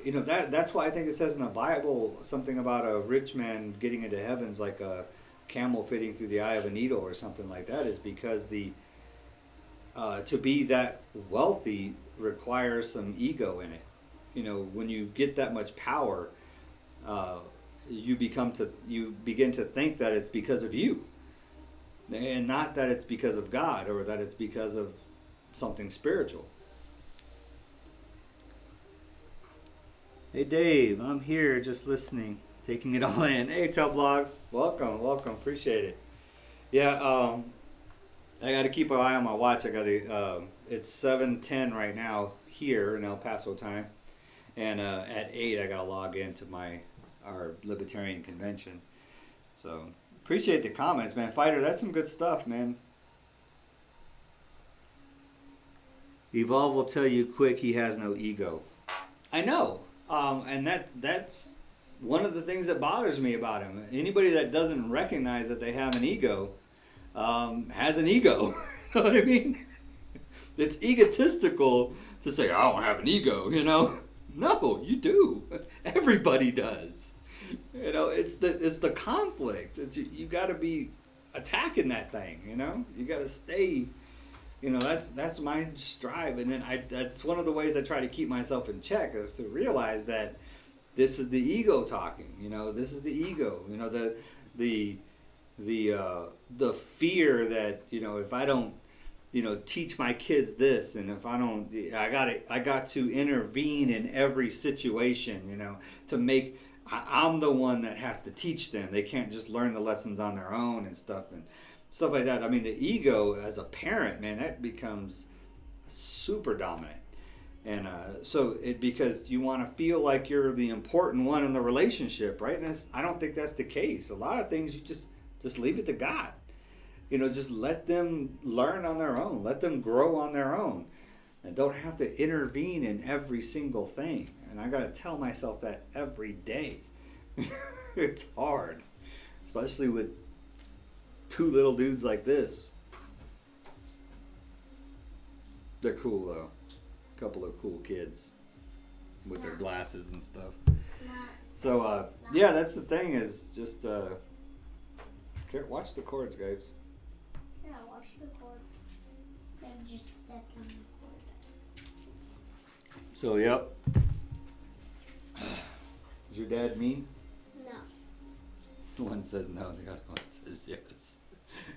you know, that's why I think it says in the Bible something about a rich man getting into heaven's like a camel fitting through the eye of a needle or something like that, is because to be that wealthy requires some ego in it. You know, when you get that much power, you begin to think that it's because of you, and not that it's because of God or that it's because of something spiritual. Hey Dave, I'm here just listening, taking it all in. Hey Tublogs, welcome, appreciate it. Yeah, I got to keep an eye on my watch. It's 7:10 right now here in El Paso time, and at 8 I got to log into our Libertarian Convention. So appreciate the comments, man. Fighter, that's some good stuff, man. Evolve will tell you quick he has no ego. I know. And that's one of the things that bothers me about him. Anybody that doesn't recognize that they have an ego has an ego. You know what I mean? It's egotistical to say, I don't have an ego, you know? No, you do. Everybody does. You know, it's the conflict. You got to be attacking that thing, you know? You got to stay. You know, that's my strive, and then that's one of the ways I try to keep myself in check, is to realize that this is the ego talking. You know, this is the ego. You know, the fear that, you know, if I don't, you know, teach my kids this, and if I don't, I got to intervene in every situation. You know, to make I'm the one that has to teach them. They can't just learn the lessons on their own and stuff like that. I mean, the ego as a parent, man, that becomes super dominant. And because you want to feel like you're the important one in the relationship, right? And I don't think that's the case. A lot of things you just leave it to God. You know, just let them learn on their own. Let them grow on their own. And don't have to intervene in every single thing. And I got to tell myself that every day. It's hard. Especially with two little dudes like this. They're cool though. A couple of cool kids with their glasses and stuff. So yeah, that's the thing, is just watch the chords, guys. Yeah, watch the chords. I just stepped on the cord. So yep. Is your dad mean? No. One says no, the other one says yes.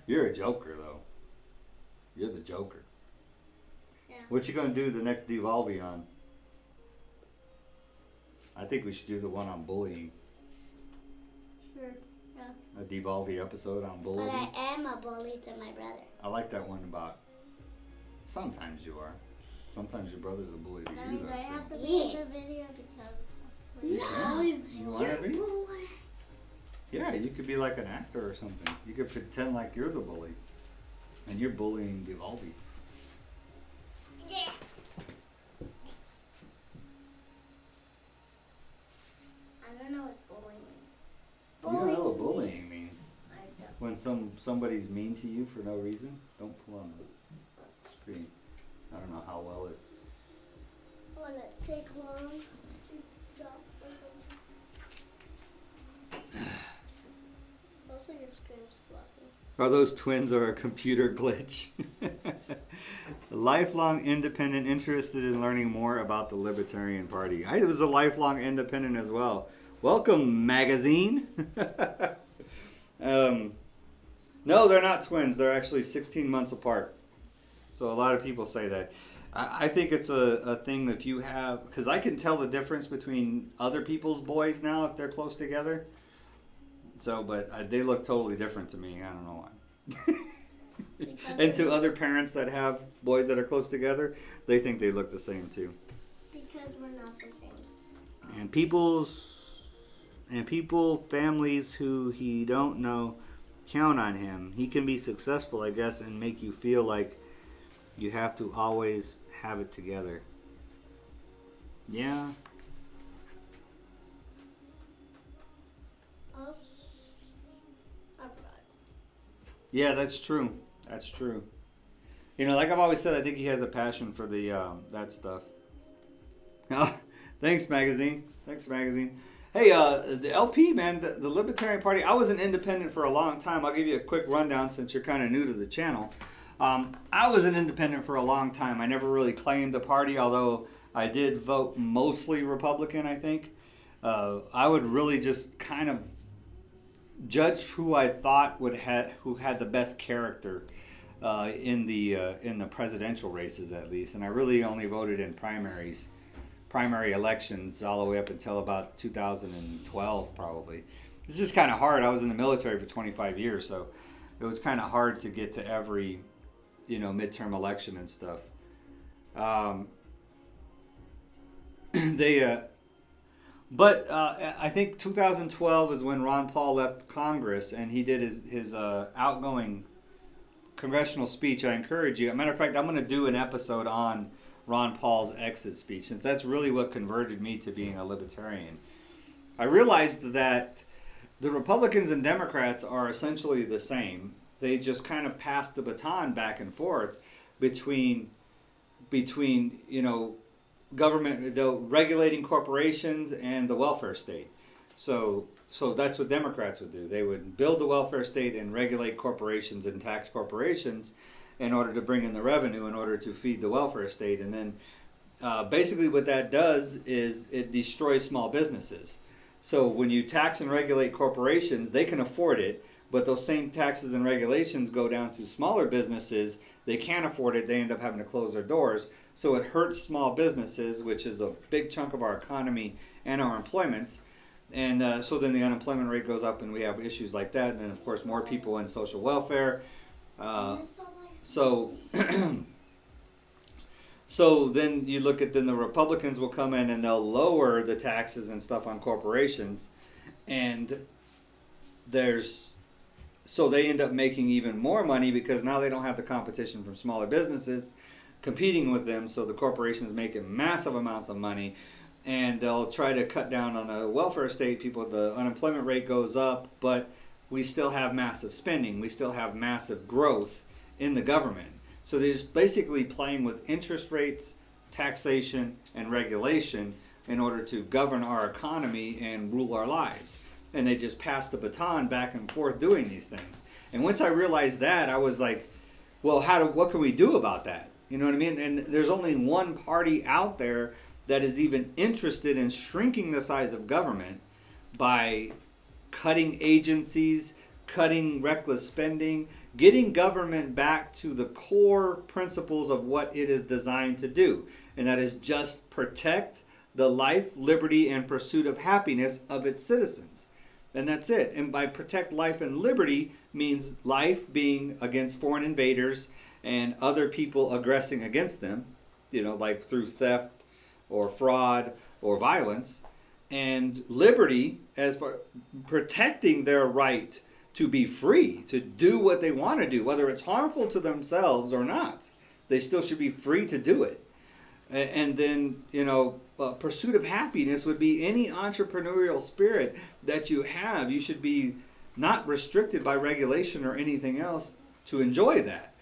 You're a joker, though. You're the joker. Yeah. What you gonna do the next Devolve on? I think we should do the one on bullying. Sure. Yeah. A Devolve episode on bullying. But I am a bully to my brother. I like that one about. Sometimes you are. Sometimes your brother's a bully to That you. means I have to be in the video because. No, you want to be? Bully. Yeah, you could be like an actor or something. You could pretend like you're the bully, and you're bullying Devolve. Yeah. I don't know what bullying means. You don't know what bullying means. I don't. When somebody's mean to you for no reason, don't pull on the screen. I don't know how well it's. Will it take long to drop or something? Also, your screen's fluffy. Are those twins or a computer glitch? Lifelong independent, interested in learning more about the Libertarian Party. I was a lifelong independent as well. Welcome, magazine. No, they're not twins. They're actually 16 months apart. So a lot of people say that. I think it's a thing if you have, because I can tell the difference between other people's boys now if they're close together. So, but they look totally different to me. I don't know why. And to other parents that have boys that are close together, they think they look the same too. Because we're not the same. And people's And people, families who he don't know, count on him. He can be successful, I guess, and make you feel like you have to always have it together. Yeah. I forgot. Yeah, that's true. That's true. You know, like I've always said, I think he has a passion for the that stuff. Thanks, magazine. Thanks, magazine. Hey, the LP, man, the Libertarian Party. I was an independent for a long time. I'll give you a quick rundown since you're kind of new to the channel. I was an independent for a long time. I never really claimed a party, although I did vote mostly Republican, I think. I would really just kind of judge who I thought who had the best character in the presidential races, at least. And I really only voted in primary elections all the way up until about 2012, probably. It's just kind of hard. I was in the military for 25 years, so it was kind of hard to get to every, midterm election and stuff. But I think 2012 is when Ron Paul left Congress, and he did his outgoing congressional speech. I encourage you. As a matter of fact, I'm going to do an episode on Ron Paul's exit speech, since that's really what converted me to being a libertarian. I realized that the Republicans and Democrats are essentially the same. They just kind of pass the baton back and forth between government, the regulating corporations and the welfare state. So that's what Democrats would do. They would build the welfare state and regulate corporations and tax corporations in order to bring in the revenue in order to feed the welfare state. And then basically what that does is it destroys small businesses. So when you tax and regulate corporations, they can afford it, but those same taxes and regulations go down to smaller businesses. They can't afford it. They end up having to close their doors. So it hurts small businesses, which is a big chunk of our economy and our employments. And so then the unemployment rate goes up and we have issues like that. And then, of course, more people in social welfare. So then you look at, then the Republicans will come in and they'll lower the taxes and stuff on corporations. And so they end up making even more money because now they don't have the competition from smaller businesses competing with them. So the corporations making massive amounts of money, and they'll try to cut down on the welfare state. The unemployment rate goes up, but we still have massive spending. We still have massive growth in the government. So they're just basically playing with interest rates, taxation, and regulation in order to govern our economy and rule our lives. And they just pass the baton back and forth doing these things. And once I realized that, I was like, well, what can we do about that? You know what I mean? And there's only one party out there that is even interested in shrinking the size of government by cutting agencies, cutting reckless spending, getting government back to the core principles of what it is designed to do. And that is just protect the life, liberty, and pursuit of happiness of its citizens. And that's it. And by protect life and liberty means life being against foreign invaders and other people aggressing against them, like through theft or fraud or violence. And liberty as for protecting their right to be free, to do what they want to do, whether it's harmful to themselves or not. They still should be free to do it. And then, pursuit of happiness would be any entrepreneurial spirit that you have. You should be not restricted by regulation or anything else to enjoy that.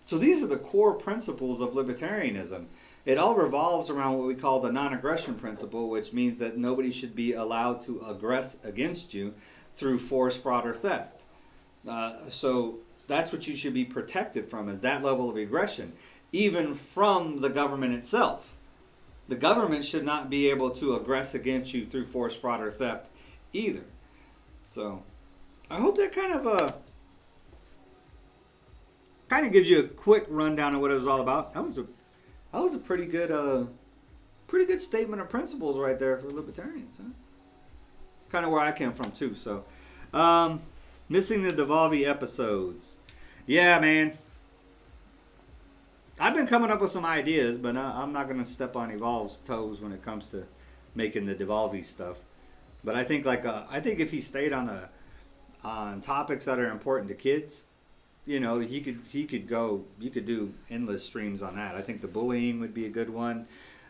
So these are the core principles of libertarianism. It all revolves around what we call the non-aggression principle, which means that nobody should be allowed to aggress against you through force, fraud, or theft. So that's what you should be protected from, is that level of aggression, even from the government itself. The government should not be able to aggress against you through force, fraud, or theft either. So I hope that kind of gives you a quick rundown of what it was all about. That was a pretty good statement of principles right there for libertarians. Huh? Kind of where I came from too. So missing the Devolve episodes. Yeah, man. I've been coming up with some ideas, but I'm not going to step on Evolve's toes when it comes to making the Devolve stuff. But I think I think if he stayed on topics that are important to kids, you know, you could do endless streams on that. I think the bullying would be a good one.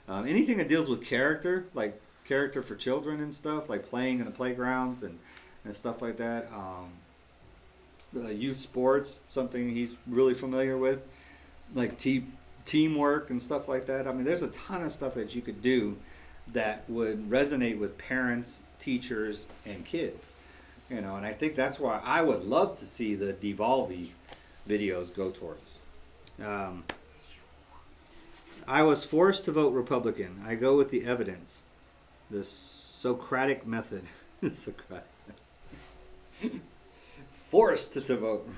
Anything that deals with character, like character for children and stuff, like playing in the playgrounds and stuff like that. Youth sports, something he's really familiar with, like teamwork and stuff like that. I mean, there's a ton of stuff that you could do that would resonate with parents, teachers, and kids. You know, and I think that's why I would love to see the Devolvey videos go towards. I was forced to vote Republican. I go with the evidence. The Socratic method. Socratic. Forced to vote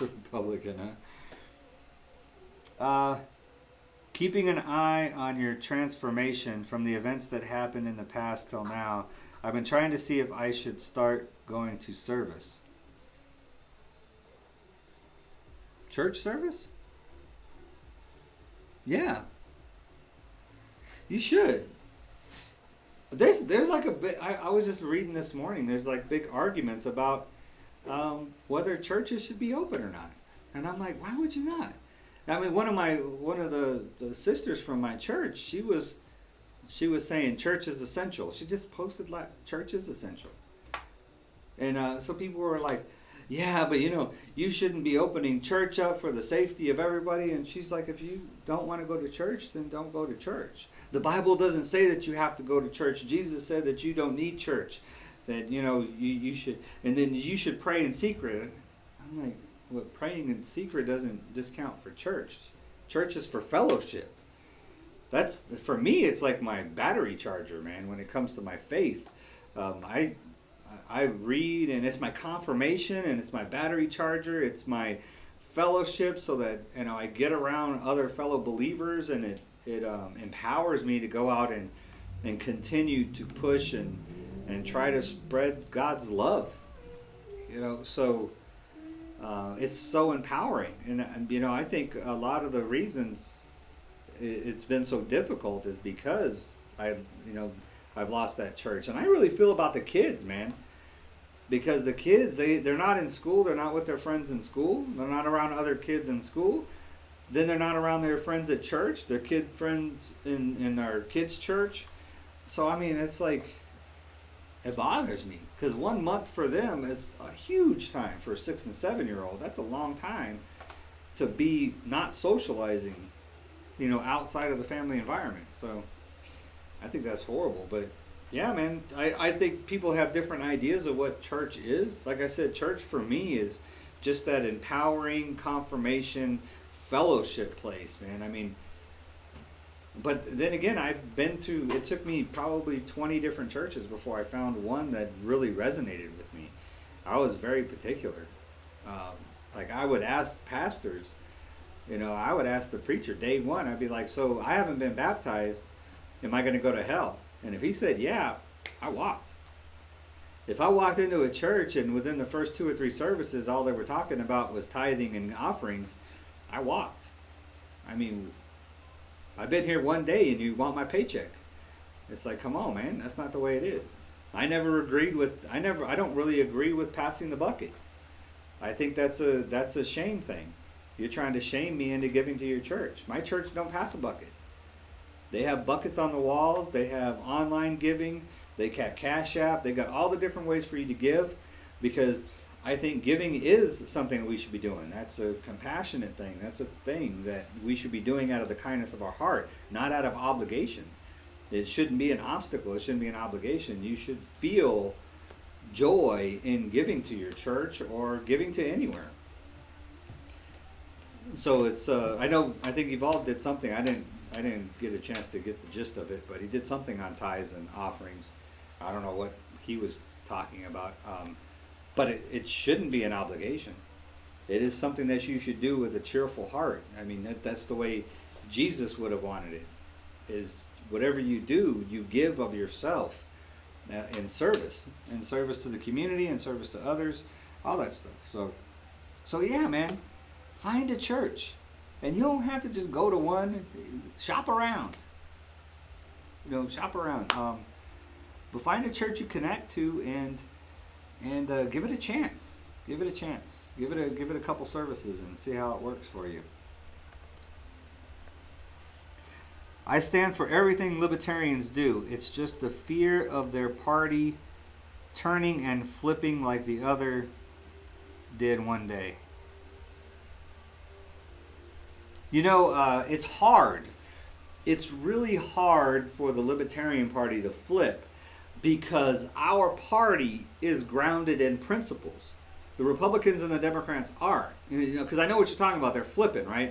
Republican, huh? Keeping an eye on your transformation from the events that happened in the past till now. I've been trying to see if I should start going to service. Church service? Yeah. You should. There's like a bit, I was just reading this morning, there's like big arguments about whether churches should be open or not. And I'm like, why would you not? I mean, one of the sisters from my church, she was saying church is essential. She just posted like church is essential. And so people were like, yeah, but you know, you shouldn't be opening church up for the safety of everybody. And she's like, if you don't want to go to church, then don't go to church. The Bible doesn't say that you have to go to church. Jesus said that you don't need church. That, you know, you should, and then you should pray in secret. I'm like, well, praying in secret doesn't discount for church. Church is for fellowship. That's, for me, it's like my battery charger, man, when it comes to my faith. I read, and it's my confirmation, and it's my battery charger. It's my fellowship, so that, you know, I get around other fellow believers, and it empowers me to go out and continue to push and try to spread God's love. You know, so it's so empowering, and you know, I think a lot of the reasons it's been so difficult is because I've lost that church, and I really feel about the kids, man. Because the kids, they're not in school, they're not with their friends in school, they're not around other kids in school, then they're not around their friends at church, their kid friends in our kids' church. So, I mean, it's like, it bothers me. Because 1 month for them is a huge time for a 6 and 7-year-old. That's a long time to be not socializing, you know, outside of the family environment. So, I think that's horrible, but yeah, man, I think people have different ideas of what church is. Like I said, church for me is just that empowering, confirmation, fellowship place, man. I mean, but then again, it took me probably 20 different churches before I found one that really resonated with me. I was very particular. Like I would ask pastors, you know, I would ask the preacher day one, I'd be like, so I haven't been baptized. Am I going to go to hell? And if he said, yeah, I walked. If I walked into a church and within the first 2 or 3 services, all they were talking about was tithing and offerings, I walked. I mean, I've been here one day and you want my paycheck. It's like, come on, man, that's not the way it is. I don't really agree with passing the bucket. I think that's a shame thing. You're trying to shame me into giving to your church. My church don't pass a bucket. They have buckets on the walls. They have online giving. They got Cashapp. They got all the different ways for you to give, because I think giving is something we should be doing. That's a compassionate thing. That's a thing that we should be doing out of the kindness of our heart, not out of obligation. It shouldn't be an obstacle. It shouldn't be an obligation. You should feel joy in giving to your church or giving to anywhere. So it's I think Evolve did something. I didn't get a chance to get the gist of it, but he did something on tithes and offerings. I don't know what he was talking about, but it shouldn't be an obligation. It is something that you should do with a cheerful heart. I mean, that's the way Jesus would have wanted it, is whatever you do, you give of yourself in service to the community, in service to others, all that stuff. So yeah, man, find a church. And you don't have to just go to one. Shop around. You know, shop around. But find a church you connect to and give it a chance. Give it a chance. Give it a couple services and see how it works for you. I stand for everything libertarians do. It's just the fear of their party turning and flipping like the other did one day. You know, it's hard. It's really hard for the Libertarian Party to flip because our party is grounded in principles. The Republicans and the Democrats aren't. You know, because I know what you're talking about. They're flipping, right?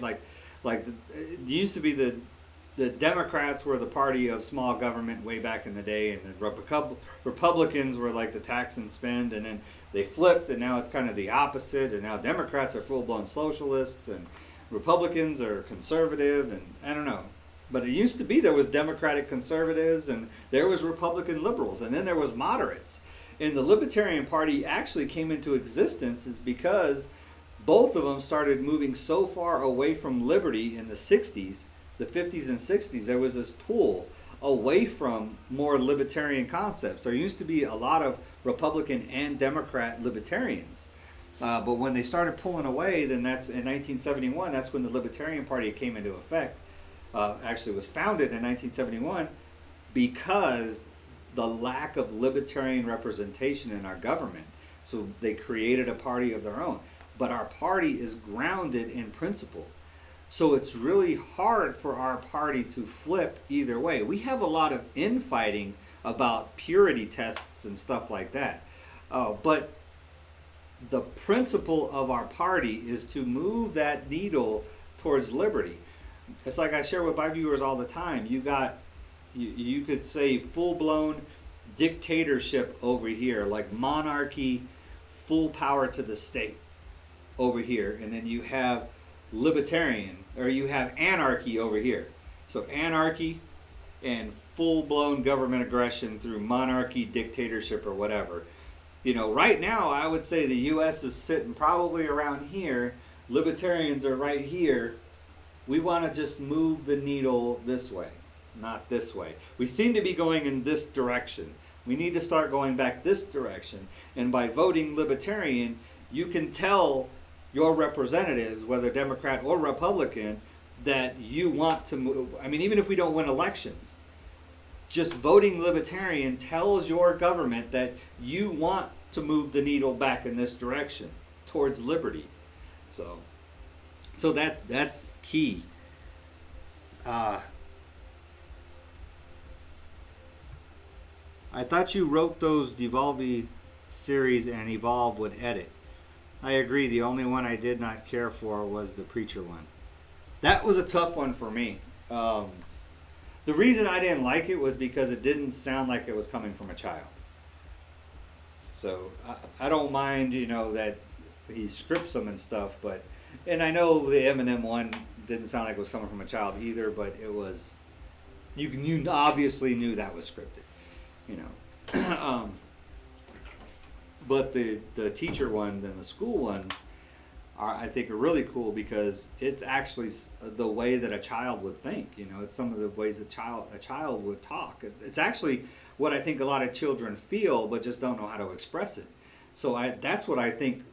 It used to be the Democrats were the party of small government way back in the day, and the Republicans were like the tax and spend, and then they flipped, and now it's kind of the opposite, and now Democrats are full-blown socialists, and Republicans are conservative, and I don't know. But it used to be there was Democratic conservatives, and there was Republican liberals, and then there was moderates. And the Libertarian Party actually came into existence is because both of them started moving so far away from liberty in the 60s, the 50s and 60s. There was this pull away from more libertarian concepts. There used to be a lot of Republican and Democrat libertarians. But when they started pulling away, then that's in 1971, that's when the Libertarian Party came into effect. Actually was founded in 1971 because the lack of libertarian representation in our government. So they created a party of their own. But our party is grounded in principle. So it's really hard for our party to flip either way. We have a lot of infighting about purity tests and stuff like that. But the principle of our party is to move that needle towards liberty. It's like I share with my viewers all the time. You could say full-blown dictatorship over here, like monarchy, full power to the state over here, and then you have libertarian, or you have anarchy over here. So anarchy and full-blown government aggression through monarchy, dictatorship, or whatever. You know, right now I would say the U.S. is sitting probably around here. Libertarians are right here. We want to just move the needle this way, not this way. We seem to be going in this direction. We need to start going back this direction. And by voting libertarian, you can tell your representatives, whether Democrat or Republican, that you want to move. I mean, even if we don't win elections, just voting libertarian tells your government that you want to move the needle back in this direction towards liberty. So that's key. I thought you wrote those Devolve series and Evolve would edit. I agree. The only one I did not care for was the preacher one. That was a tough one for me. The reason I didn't like it was because it didn't sound like it was coming from a child. So I don't mind, you know, that he scripts them and stuff, but, and I know the Eminem one didn't sound like it was coming from a child either, but it was, you obviously knew that was scripted, you know. But the teacher ones and the school ones are, I think, are really cool because it's actually the way that a child would think. You know, it's some of the ways a child would talk. It's actually what I think a lot of children feel, but just don't know how to express it. So that's what I think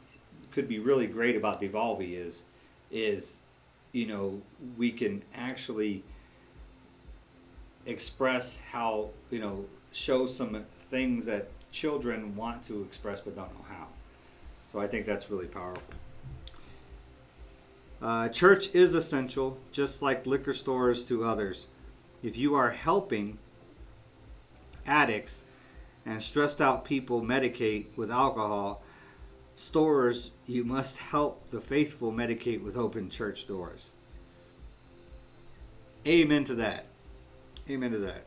could be really great about Devolve is you know, we can actually express how, you know, show some things that children want to express but don't know how. So I think that's really powerful. Church is essential, just like liquor stores to others. If you are helping addicts and stressed out people medicate with alcohol, stores, you must help the faithful medicate with open church doors. Amen to that. Amen to that.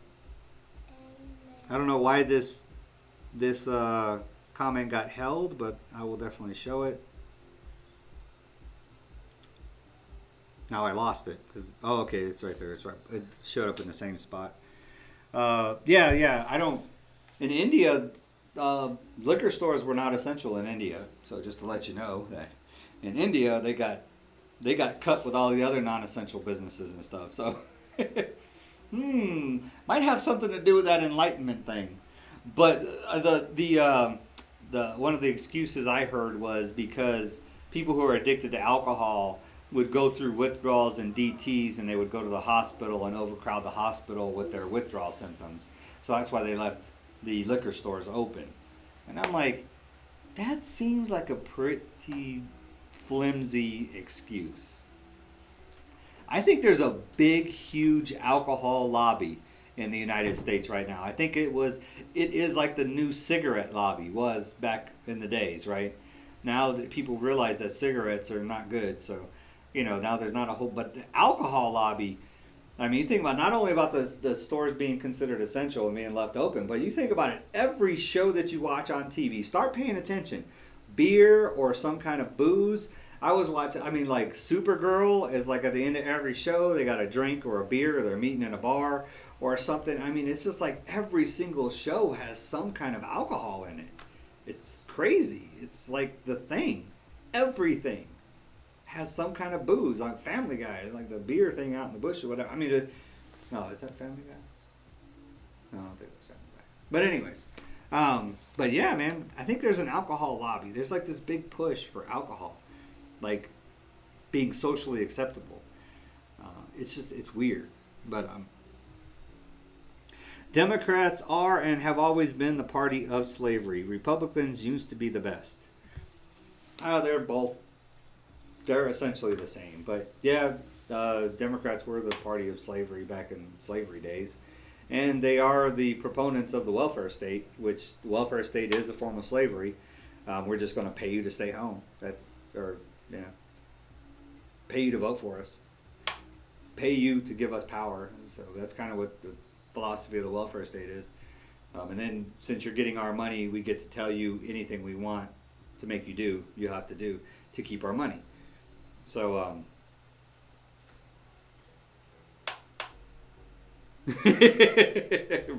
I don't know why this comment got held, but I will definitely show it. Now I lost it. Oh, okay, it's right there. It's right. It showed up in the same spot. Yeah. I don't. In India, liquor stores were not essential in India. So just to let you know that in India they got cut with all the other non-essential businesses and stuff. So might have something to do with that Enlightenment thing. But the one of the excuses I heard was because people who are addicted to alcohol would go through withdrawals and DTs, and they would go to the hospital and overcrowd the hospital with their withdrawal symptoms. So that's why they left the liquor stores open. And I'm like, that seems like a pretty flimsy excuse. I think there's a big, huge alcohol lobby in the United States right now. I think it is like the new cigarette lobby was back in the days, right? Now that people realize that cigarettes are not good, so now there's not a whole, but the alcohol lobby. I mean, you think about not only about the stores being considered essential and being left open, but you think about it. Every show that you watch on TV, start paying attention. Beer or some kind of booze. I was watching. I mean, like Supergirl is like at the end of every show, they got a drink or a beer, or they're meeting in a bar or something. I mean, it's just like every single show has some kind of alcohol in it. It's crazy. It's like the thing. Everything has some kind of booze. Like Family Guy, like the beer thing out in the bush or whatever. I mean, no, is that Family Guy? No, I don't think it was Family Guy. But anyways, but yeah, man, I think there's an alcohol lobby. There's like this big push for alcohol, like being socially acceptable. It's weird, but Democrats are and have always been the party of slavery. Republicans used to be the best. They're essentially the same. But yeah, Democrats were the party of slavery back in slavery days. And they are the proponents of the welfare state, which the welfare state is a form of slavery. We're just going to pay you to stay home. Pay you to vote for us. Pay you to give us power. So that's kind of what the philosophy of the welfare state is. And then since you're getting our money, we get to tell you anything we want to make you have to do to keep our money. So,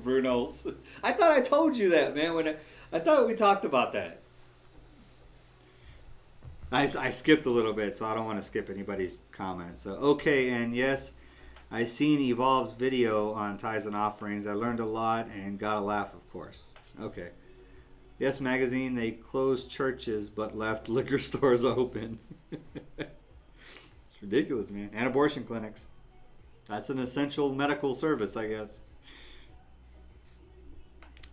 Bruno's. I thought I told you that, man. I thought we talked about that. I skipped a little bit, so I don't want to skip anybody's comments. So, okay, and yes, I seen Evolve's video on tithes and offerings. I learned a lot and got a laugh, of course. Okay. Yes, magazine, they closed churches but left liquor stores open. It's ridiculous, man. And abortion clinics. That's an essential medical service, I guess.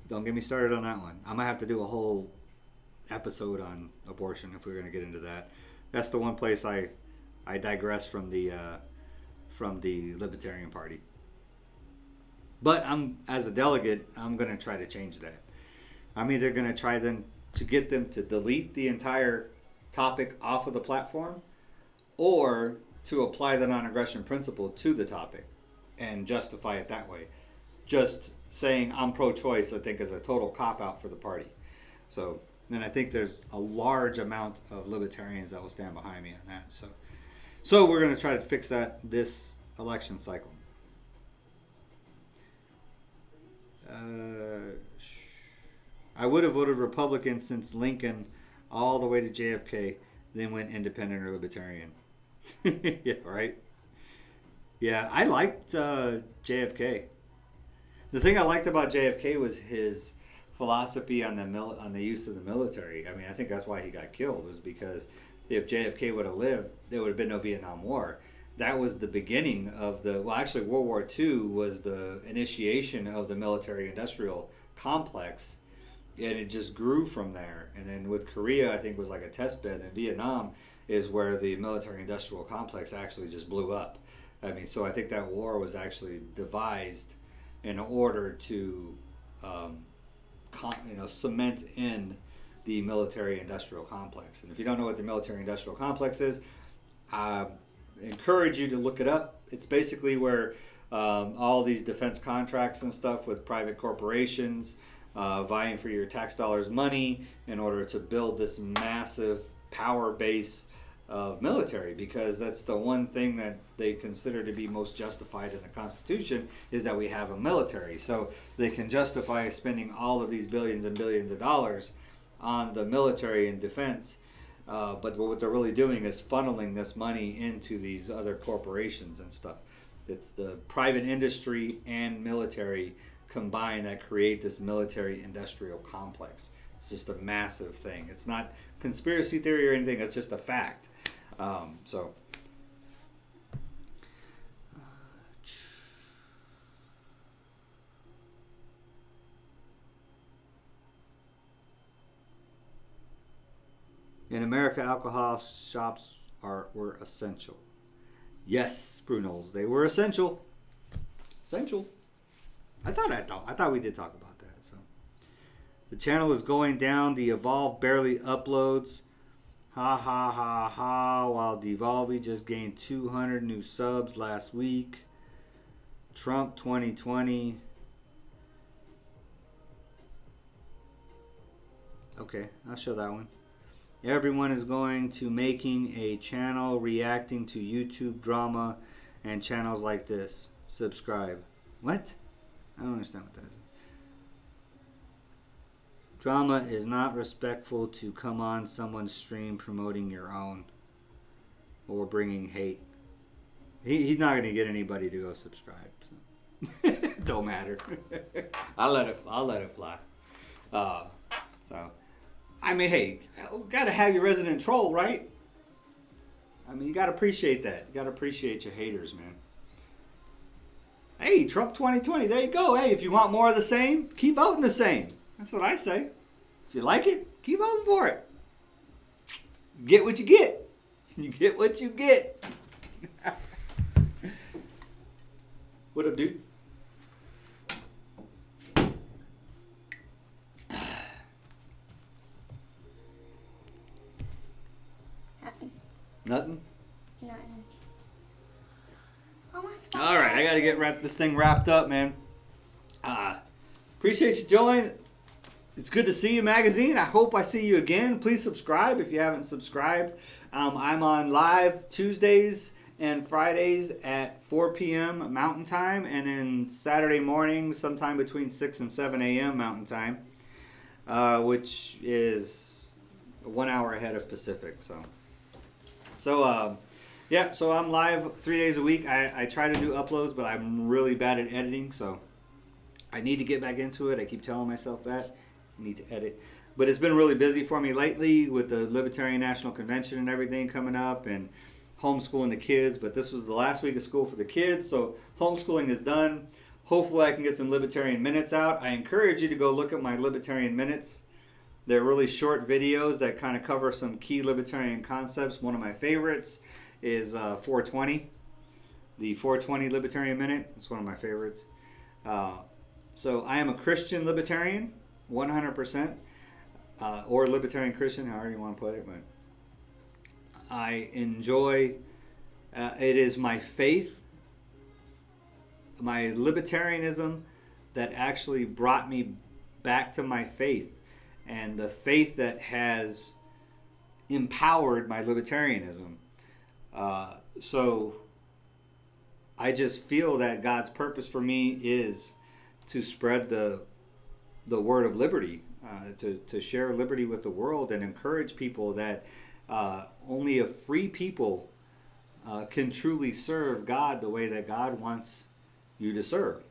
Don't get me started on that one. I'm going to have to do a whole episode on abortion if we're going to get into that. That's the one place I digress from the Libertarian Party. But as a delegate, I'm going to try to change that. I'm either going to try then to get them to delete the entire topic off of the platform, or to apply the non-aggression principle to the topic and justify it that way. Just saying I'm pro-choice, I think, is a total cop-out for the party. So, and I think there's a large amount of libertarians that will stand behind me on that. So we're going to try to fix that this election cycle. I would have voted Republican since Lincoln all the way to JFK, then went independent or libertarian. Yeah, right? Yeah, I liked JFK. The thing I liked about JFK was his philosophy on the use of the military. I mean, I think that's why he got killed, was because if JFK would have lived, there would have been no Vietnam War. That was the beginning of World War II was the initiation of the military-industrial complex, and it just grew from there. And then with Korea, I think was like a test bed, and Vietnam is where the military-industrial complex actually just blew up. I mean, so I think that war was actually devised in order to cement in the military-industrial complex. And if you don't know what the military-industrial complex is, I encourage you to look it up. It's basically where all these defense contracts and stuff with private corporations vying for your tax dollars money in order to build this massive power base of military, because that's the one thing that they consider to be most justified in the Constitution, is that we have a military. So they can justify spending all of these billions and billions of dollars on the military and defense. But what they're really doing is funneling this money into these other corporations and stuff. It's the private industry and military combine that create this military industrial complex. It's just a massive thing. It's not conspiracy theory or anything. It's just a fact. In America, alcohol shops were essential. Yes, Bruno's, they were essential. Essential. I thought we did talk about that. So the channel is going down. The Evolve barely uploads. Ha ha ha ha. While Devolve just gained 200 new subs last week. Trump 2020. Okay, I'll show that one. Everyone is going to making a channel reacting to YouTube drama and channels like this. Subscribe. What? I don't understand what that is. Drama is not respectful to come on someone's stream promoting your own or bringing hate. He's not going to get anybody to go subscribe. So. Don't matter. I'll let it fly. So. I mean, hey, gotta have your resident troll, right? I mean, you gotta appreciate that. You gotta appreciate your haters, man. Hey, Trump 2020, there you go. Hey, if you want more of the same, keep voting the same. That's what I say. If you like it, keep voting for it. Get what you get. You get what you get. What up, dude? Nothing? Nothing. All right, I got to get this thing wrapped up, man. Appreciate you joining. It's good to see you, magazine. I hope I see you again. Please subscribe if you haven't subscribed. I'm on live Tuesdays and Fridays at 4 p.m. Mountain Time, and then Saturday mornings sometime between 6 and 7 a.m. Mountain Time, which is 1 hour ahead of Pacific. So I'm live 3 days a week. I try to do uploads, but I'm really bad at editing, so I need to get back into it. I keep telling myself that. I need to edit. But it's been really busy for me lately with the Libertarian National Convention and everything coming up and homeschooling the kids. But this was the last week of school for the kids, so homeschooling is done. Hopefully I can get some Libertarian Minutes out. I encourage you to go look at my Libertarian Minutes. They're really short videos that kind of cover some key libertarian concepts. One of my favorites is 420. The 420 Libertarian Minute. It's one of my favorites. So I am a Christian libertarian, 100%. Or libertarian Christian, however you want to put it. But I enjoy, it is my faith, my libertarianism that actually brought me back to my faith. And the faith that has empowered my libertarianism. So I just feel that God's purpose for me is to spread the word of liberty, to share liberty with the world and encourage people that only a free people can truly serve God the way that God wants you to serve.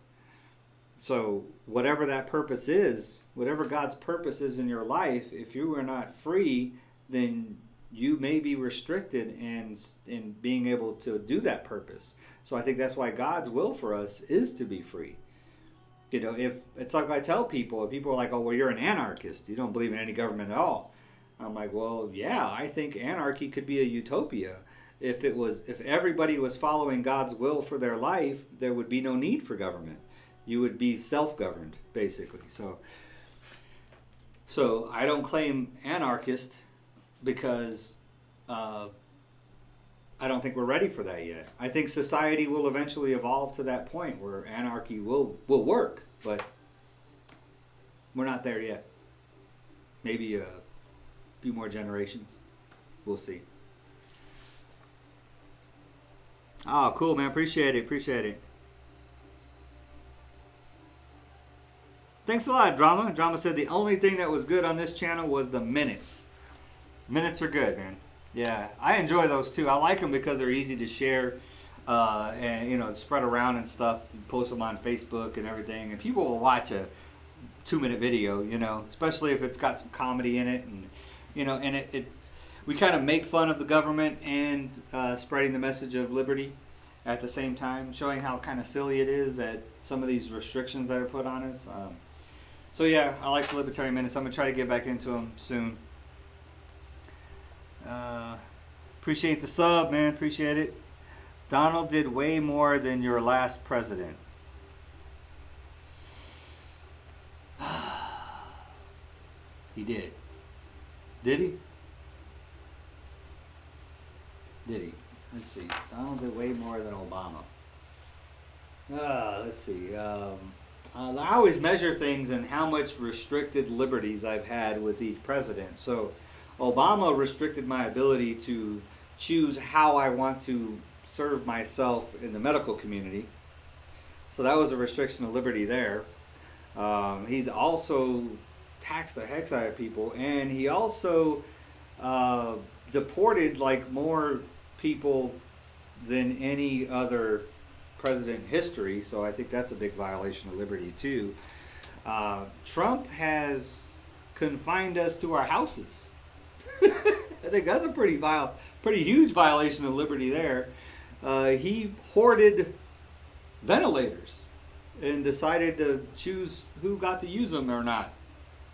So whatever that purpose is, whatever God's purpose is in your life, if you are not free, then you may be restricted in being able to do that purpose. So I think that's why God's will for us is to be free. You know, if it's like I tell people are like, oh, well, you're an anarchist. You don't believe in any government at all. I'm like, well, yeah, I think anarchy could be a utopia. If everybody was following God's will for their life, there would be no need for government. You would be self-governed, basically. So I don't claim anarchist because I don't think we're ready for that yet. I think society will eventually evolve to that point where anarchy will work, but we're not there yet. Maybe a few more generations. We'll see. Oh, cool, man. Appreciate it. Thanks a lot, Drama. Drama said the only thing that was good on this channel was the minutes. Minutes are good, man. Yeah, I enjoy those too. I like them because they're easy to share. and you know, spread around and stuff. Post them on Facebook and everything, and people will watch a 2-minute video. You know, especially if it's got some comedy in it, and you know, and it's we kind of make fun of the government and spreading the message of liberty at the same time, showing how kind of silly it is that some of these restrictions that are put on us. So yeah, I like the Libertarian Minutes. I'm gonna try to get back into them soon. Appreciate the sub, man. Appreciate it. Donald did way more than your last president. He did. Did he? Did he? Let's see. Donald did way more than Obama. Let's see. I always measure things in how much restricted liberties I've had with each president. So Obama restricted my ability to choose how I want to serve myself in the medical community. So that was a restriction of liberty there. He's also taxed the heck out of people, and he also deported like more people than any other president in history. So I think that's a big violation of liberty too. Trump has confined us to our houses. I think that's a pretty huge violation of liberty there. He hoarded ventilators and decided to choose who got to use them or not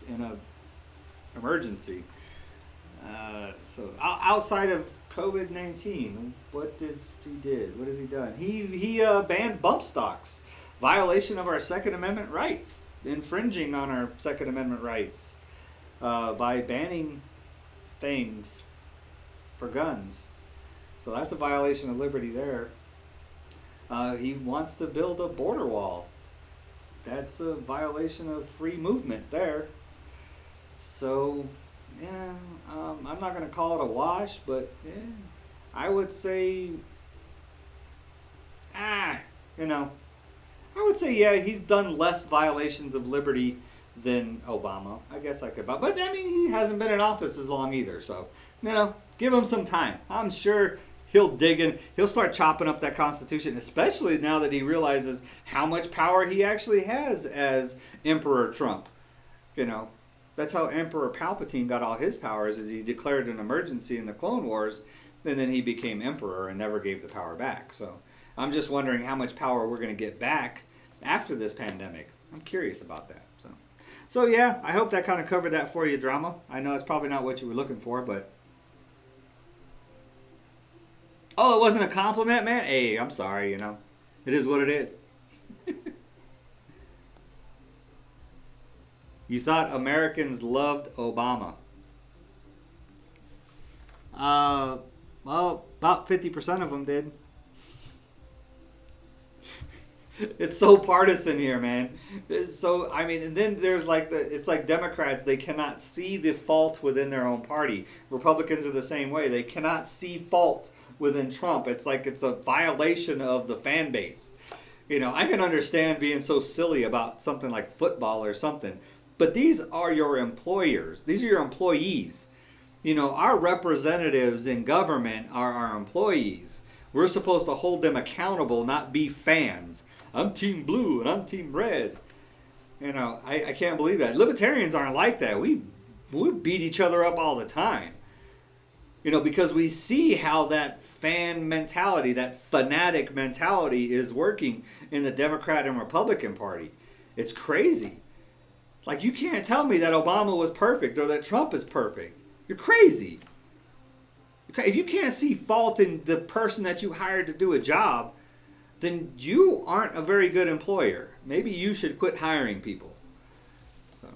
in an emergency. So outside of COVID-19, what has he did? What has he done? He banned bump stocks, violation of our Second Amendment rights, infringing on our Second Amendment rights by banning things for guns. So that's a violation of liberty there. He wants to build a border wall. That's a violation of free movement there. So, yeah, I'm not going to call it a wash, but yeah, I would say, I would say, yeah, he's done less violations of liberty than Obama. I guess I could, but I mean, he hasn't been in office as long either. So, give him some time. I'm sure he'll dig in. He'll start chopping up that Constitution, especially now that he realizes how much power he actually has as Emperor Trump. That's how Emperor Palpatine got all his powers, is he declared an emergency in the Clone Wars, and then he became Emperor and never gave the power back. So I'm just wondering how much power we're going to get back after this pandemic. I'm curious about that. So yeah, I hope that kind of covered that for you, Drama. I know it's probably not what you were looking for, but... Oh, it wasn't a compliment, man? Hey, I'm sorry, It is what it is. You thought Americans loved Obama. Well, about 50% of them did. It's so partisan here, man. So, and then there's it's like Democrats, they cannot see the fault within their own party. Republicans are the same way. They cannot see fault within Trump. It's like it's a violation of the fan base. I can understand being so silly about something like football or something, but these are your employers. These are your employees. Our representatives in government are our employees. We're supposed to hold them accountable, not be fans. I'm team blue and I'm team red. I can't believe that. Libertarians aren't like that. We beat each other up all the time. Because we see how that fan mentality, that fanatic mentality is working in the Democrat and Republican Party. It's crazy. Like, you can't tell me that Obama was perfect or that Trump is perfect. You're crazy. If you can't see fault in the person that you hired to do a job, then you aren't a very good employer. Maybe you should quit hiring people. So,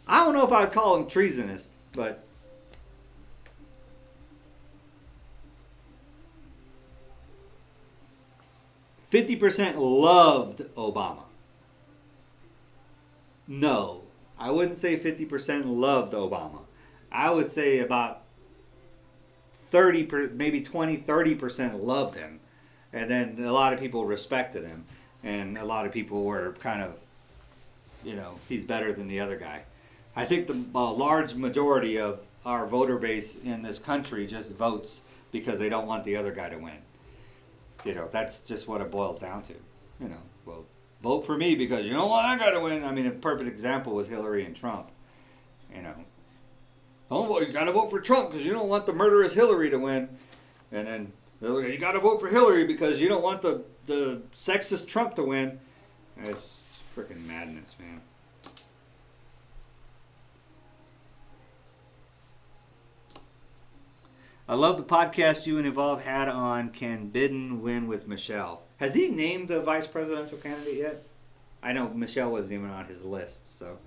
I don't know if I'd call him treasonous, but 50% loved Obama. No, I wouldn't say 50% loved Obama. I would say about 30, maybe 20, 30% loved him. And then a lot of people respected him. And a lot of people were kind of, he's better than the other guy. I think the large majority of our voter base in this country just votes because they don't want the other guy to win. You know, that's just what it boils down to. You know, well, vote for me because you don't want that guy to win. I mean, a perfect example was Hillary and Trump. You know, oh, you got to vote for Trump because you don't want the murderous Hillary to win. And then you got to vote for Hillary because you don't want the sexist Trump to win. It's freaking madness, man. I love the podcast you and Evolve had on Can Biden Win with Michelle. Has he named the vice presidential candidate yet? I know Michelle wasn't even on his list, so...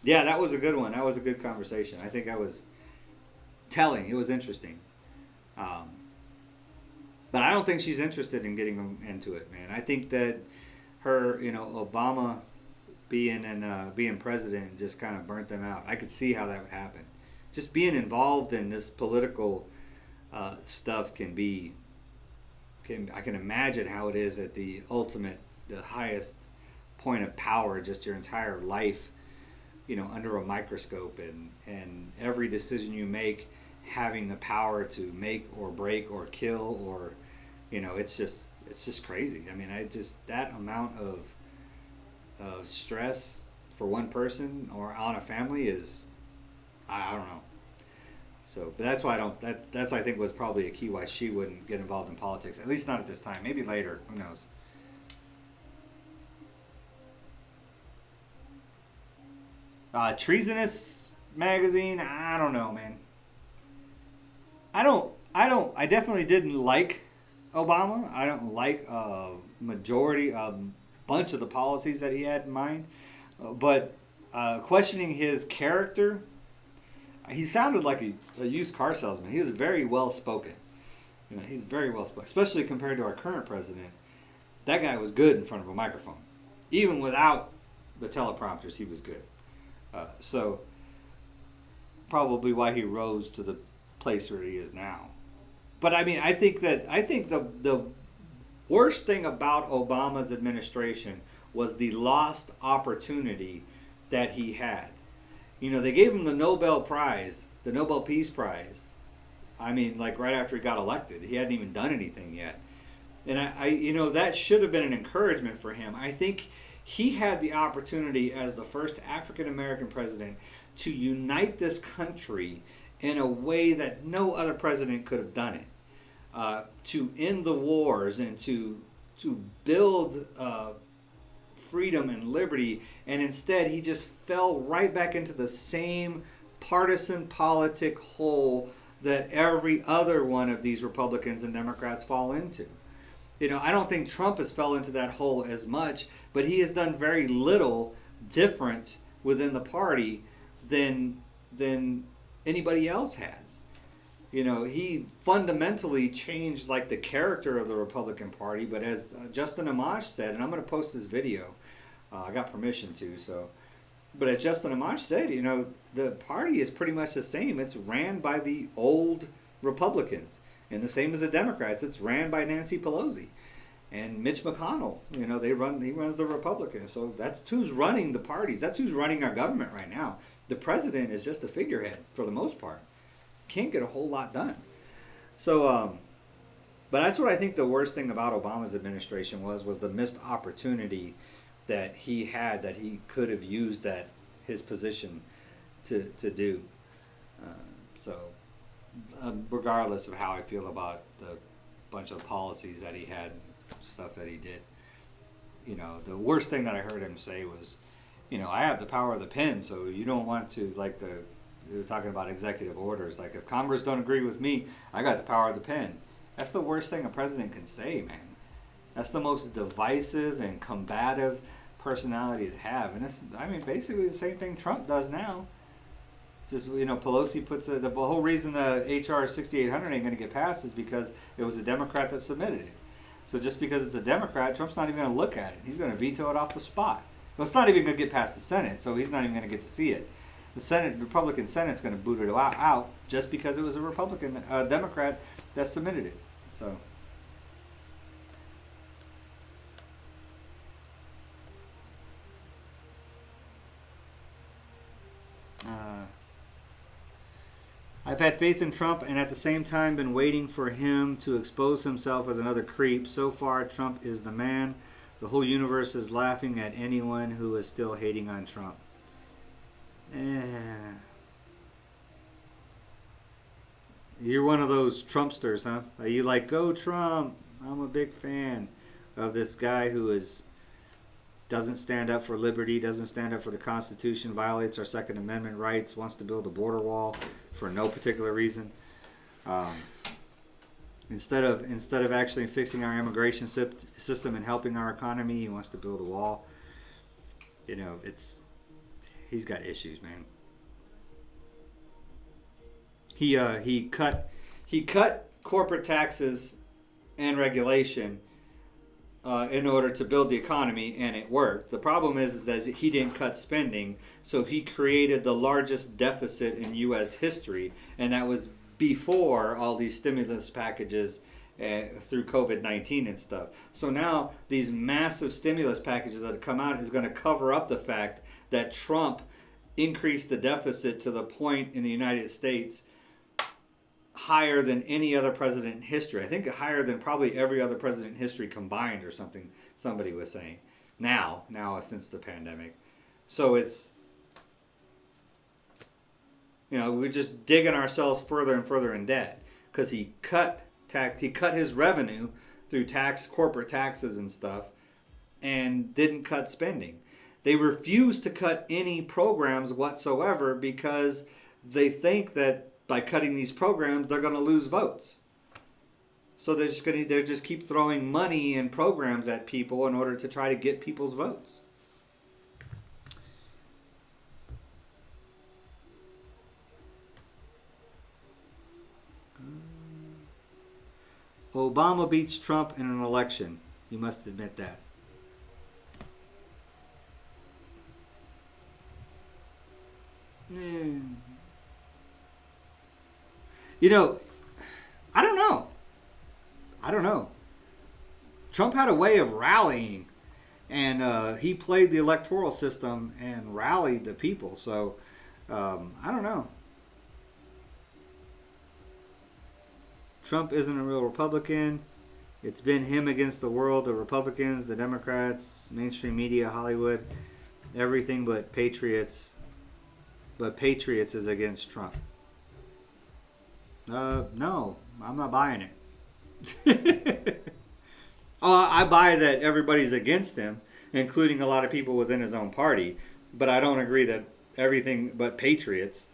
yeah, that was a good one. That was a good conversation. I think that was telling. It was interesting. But I don't think she's interested in getting into it, man. I think that her, you know, Obama being president just kind of burnt them out. I could see how that would happen. Just being involved in this political stuff I can imagine how it is at the highest point of power, just your entire life, you know, under a microscope, and every decision you make having the power to make or break or kill, or, you know, it's just crazy. I mean, that amount of stress for one person or on a family is, I don't know. So, but that's why that's I think was probably a key why she wouldn't get involved in politics, at least not at this time. Maybe later, who knows. Treasonous magazine, I don't know, man. I definitely didn't like Obama. I don't like a bunch of the policies that he had in mind. But questioning his character, he sounded like a used car salesman. He was very well spoken. You know, he's very well spoken, especially compared to our current president. That guy was good in front of a microphone. Even without the teleprompters, he was good. So probably why he rose to the place where he is now. But I mean, I think the worst thing about Obama's administration was the lost opportunity that he had. You know, they gave him the Nobel Prize, the Nobel Peace Prize. I mean, like right after he got elected. He hadn't even done anything yet. And I you know, that should have been an encouragement for him. I think he had the opportunity as the first African American president to unite this country in a way that no other president could have done it. To end the wars and to build freedom and liberty, and instead he just fell right back into the same partisan politic hole that every other one of these Republicans and Democrats fall into. You know, I don't think Trump has fell into that hole as much, but he has done very little different within the party than anybody else has. You know, he fundamentally changed like the character of the Republican Party, but as Justin Amash said, and I'm going to post this video, I got permission to, so, but as Justin Amash said, you know, the party is pretty much the same. It's ran by the old Republicans, and the same as the Democrats. It's ran by Nancy Pelosi and Mitch McConnell. You know, he runs the Republicans, so that's who's running the parties. That's who's running our government right now. The president is just a figurehead for the most part. Can't get a whole lot done. So, but that's what I think the worst thing about Obama's administration was the missed opportunity that he had, that he could have used his position to do. So, regardless of how I feel about the bunch of policies that he had, stuff that he did, you know, the worst thing that I heard him say was, you know, I have the power of the pen, so you don't want to, like we were talking about executive orders. Like, if Congress don't agree with me, I got the power of the pen. That's the worst thing a president can say, man. That's the most divisive and combative personality to have. And it's, I mean, basically the same thing Trump does now. Just, you know, Pelosi puts the whole reason the HR 6800 ain't going to get passed is because it was a Democrat that submitted it. So just because it's a Democrat, Trump's not even going to look at it. He's going to veto it off the spot. Well, it's not even going to get past the Senate, so he's not even going to get to see it. The Republican Senate's going to boot it out just because it was a Democrat that submitted it. So, I've had faith in Trump and at the same time been waiting for him to expose himself as another creep. So far, Trump is the man. The whole universe is laughing at anyone who is still hating on Trump. You're one of those Trumpsters, huh? Are you like, go Trump? I'm a big fan of this guy who doesn't stand up for liberty, doesn't stand up for the Constitution, violates our Second Amendment rights, wants to build a border wall for no particular reason. Instead of actually fixing our immigration system and helping our economy, he wants to build a wall. You know, he's got issues, man. He cut corporate taxes and regulation in order to build the economy, and it worked. The problem is that he didn't cut spending, so he created the largest deficit in U.S. history, and that was before all these stimulus packages through COVID-19 and stuff. So now these massive stimulus packages that have come out is going to cover up the fact that Trump increased the deficit to the point in the United States higher than any other president in history. I think higher than probably every other president in history combined or something, somebody was saying. Now since the pandemic. So it's, you know, we're just digging ourselves further and further in debt because he cut his revenue through corporate taxes and stuff and didn't cut spending. They refuse to cut any programs whatsoever because they think that by cutting these programs, they're going to lose votes. So they're just keep throwing money and programs at people in order to try to get people's votes. Obama beats Trump in an election. You must admit that. You know, I don't know. Trump had a way of rallying, and he played the electoral system and rallied the people. So, I don't know. Trump isn't a real Republican. It's been him against the world, the Republicans, the Democrats, mainstream media, Hollywood, everything but patriots. But patriots is against Trump. No, I'm not buying it. I buy that everybody's against him, including a lot of people within his own party. But I don't agree that everything but patriots.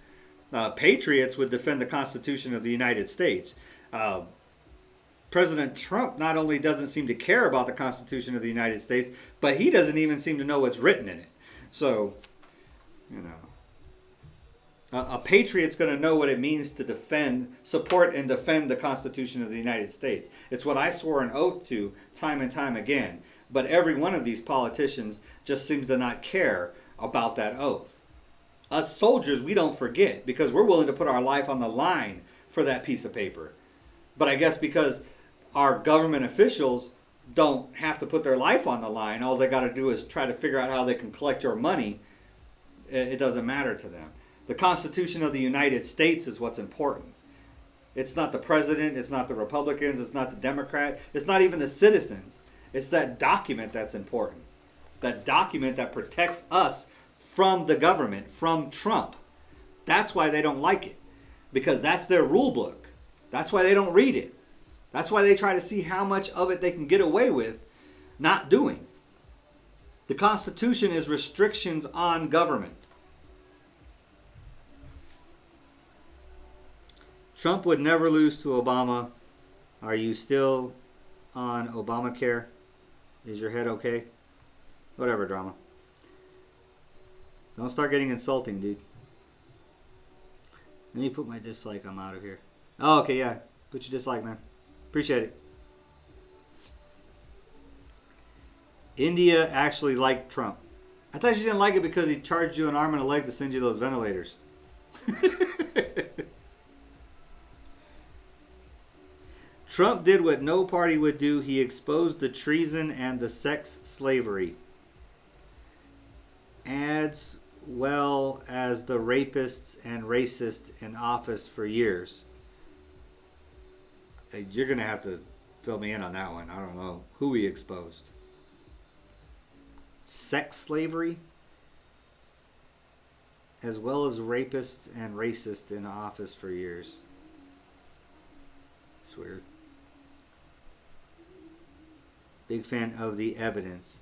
Patriots would defend the Constitution of the United States. President Trump not only doesn't seem to care about the Constitution of the United States, but he doesn't even seem to know what's written in it. So, you know. A patriot's going to know what it means to support and defend the Constitution of the United States. It's what I swore an oath to time and time again. But every one of these politicians just seems to not care about that oath. Us soldiers, we don't forget because we're willing to put our life on the line for that piece of paper. But I guess because our government officials don't have to put their life on the line, all they got to do is try to figure out how they can collect your money, it doesn't matter to them. The Constitution of the United States is what's important. It's not the president, it's not the Republicans, it's not the Democrat, it's not even the citizens. It's that document that's important. That document that protects us from the government, from Trump. That's why they don't like it. Because that's their rule book. That's why they don't read it. That's why they try to see how much of it they can get away with not doing. The Constitution is restrictions on government. Trump would never lose to Obama. Are you still on Obamacare? Is your head okay? Whatever, drama. Don't start getting insulting, dude. Let me put my dislike. I'm out of here. Oh, okay, yeah. Put your dislike, man. Appreciate it. India actually liked Trump. I thought you didn't like it because he charged you an arm and a leg to send you those ventilators. Trump did what no party would do. He exposed the treason and the sex slavery. Ads well as the rapists and racists in office for years. You're going to have to fill me in on that one. I don't know who he exposed. Sex slavery, as well as rapists and racists in office for years. It's weird. Big fan of the evidence.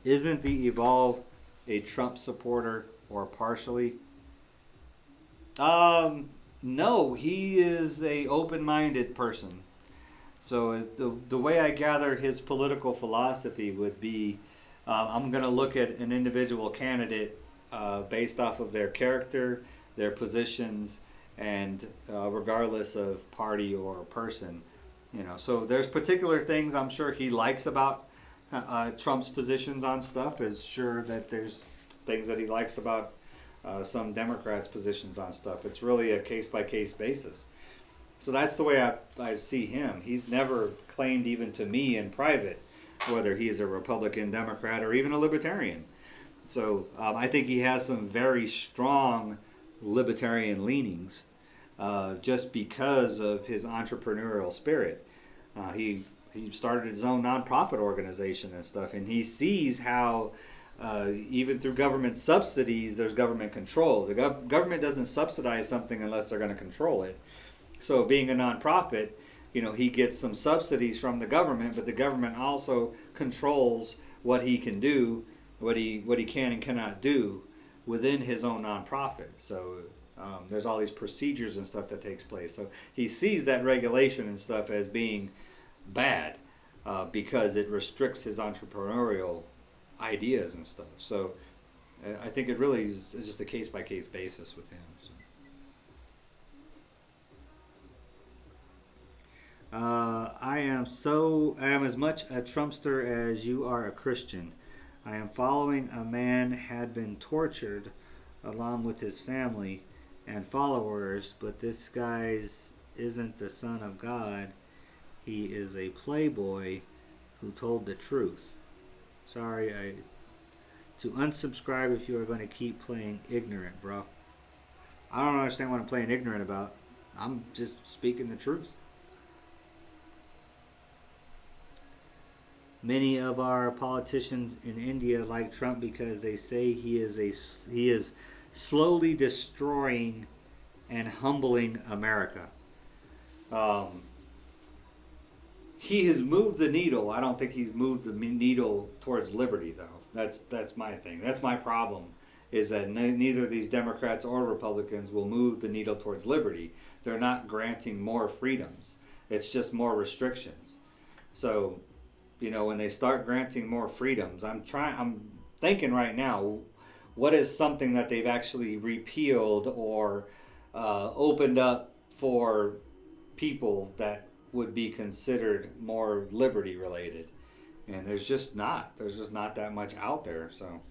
Isn't the Evolve a Trump supporter or partially? No, he is a open-minded person. So the way I gather his political philosophy would be, I'm going to look at an individual candidate based off of their character, their positions, and regardless of party or person. So there's particular things I'm sure he likes about Trump's positions on stuff. Is sure that there's things that he likes about some Democrats' positions on stuff. It's really a case-by-case basis. So that's the way I see him. He's never claimed, even to me in private, whether he's a Republican, Democrat, or even a Libertarian. So I think he has some very strong Libertarian leanings just because of his entrepreneurial spirit. He started his own nonprofit organization and stuff, and he sees how even through government subsidies, there's government control. The government doesn't subsidize something unless they're going to control it. So being a nonprofit, he gets some subsidies from the government, but the government also controls what he can do, what he can and cannot do within his own nonprofit. So there's all these procedures and stuff that takes place. So he sees that regulation and stuff as being bad because it restricts his entrepreneurial ideas and stuff. So I think it really is just a case-by-case basis with him. So. I am as much a Trumpster as you are a Christian. I am following a man had been tortured along with his family and followers, but this guy's isn't the son of God. He is a playboy who told the truth. Sorry, to unsubscribe if you are going to keep playing ignorant, bro. I don't understand what I'm playing ignorant about. I'm just speaking the truth. Many of our politicians in India like Trump because they say he is slowly destroying and humbling America. He has moved the needle. I don't think he's moved the needle towards liberty, though. That's my thing. That's my problem, is that neither of these Democrats or Republicans will move the needle towards liberty. They're not granting more freedoms. It's just more restrictions. So, when they start granting more freedoms, I'm thinking right now, what is something that they've actually repealed or opened up for people that would be considered more liberty related? And there's just not that much out there. So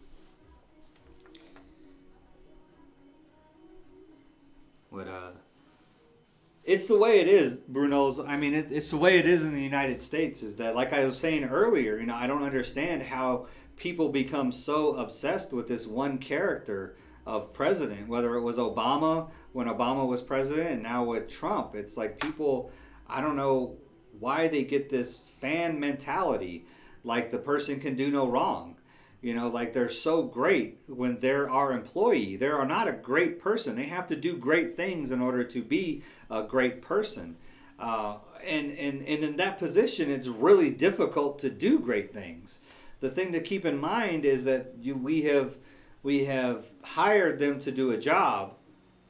it's the way it is, Bruno's. I mean, it's the way it is in the United States, is that, like I was saying earlier, I don't understand how people become so obsessed with this one character of president, whether it was Obama when Obama was president and now with Trump. It's like people, I don't know why they get this fan mentality, like the person can do no wrong. Like they're so great when they're our employee. They are not a great person. They have to do great things in order to be a great person. And in that position, it's really difficult to do great things. The thing to keep in mind is that we have hired them to do a job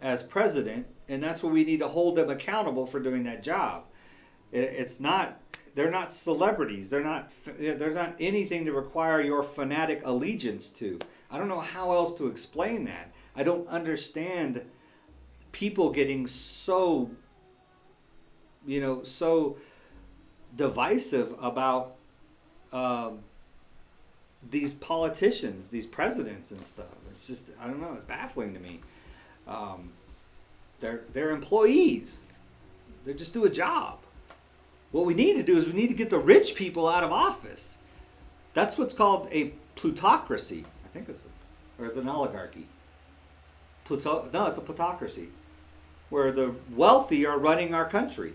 as president, and that's what we need to hold them accountable for doing that job. They're not celebrities. They're not anything to require your fanatic allegiance to. I don't know how else to explain that. I don't understand people getting so divisive about these politicians, these presidents and stuff. It's just, I don't know, it's baffling to me. They're employees. They just do a job. What we need to do is we need to get the rich people out of office. That's what's called a plutocracy. I think it's or is it an oligarchy? No, it's a plutocracy, where the wealthy are running our country.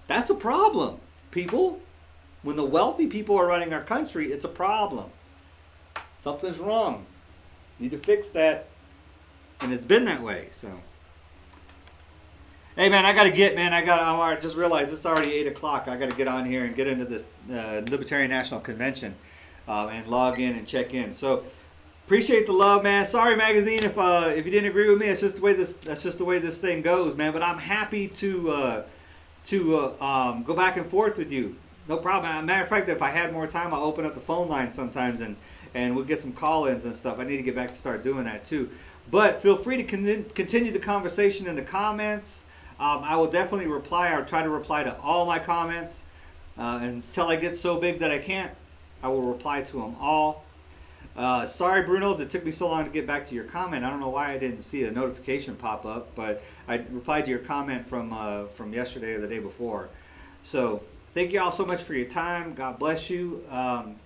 That's a problem, people. When the wealthy people are running our country, it's a problem. Something's wrong. Need to fix that. And it's been that way, so. Hey, man, I just realized it's already 8 o'clock. I got to get on here and get into this Libertarian National Convention and log in and check in. So, appreciate the love, man. Sorry, magazine, if you didn't agree with me. That's just the way this thing goes, man. But I'm happy to go back and forth with you. No problem. Matter of fact, if I had more time, I'll open up the phone line sometimes and we'll get some call-ins and stuff. I need to get back to start doing that too. But feel free to continue the conversation in the comments. I will definitely reply. I'll try to reply to all my comments until I get so big that I can't. I will reply to them all. Sorry, Bruno's, it took me so long to get back to your comment. I don't know why I didn't see a notification pop up, but I replied to your comment from yesterday or the day before. So thank you all so much for your time. God bless you. I'm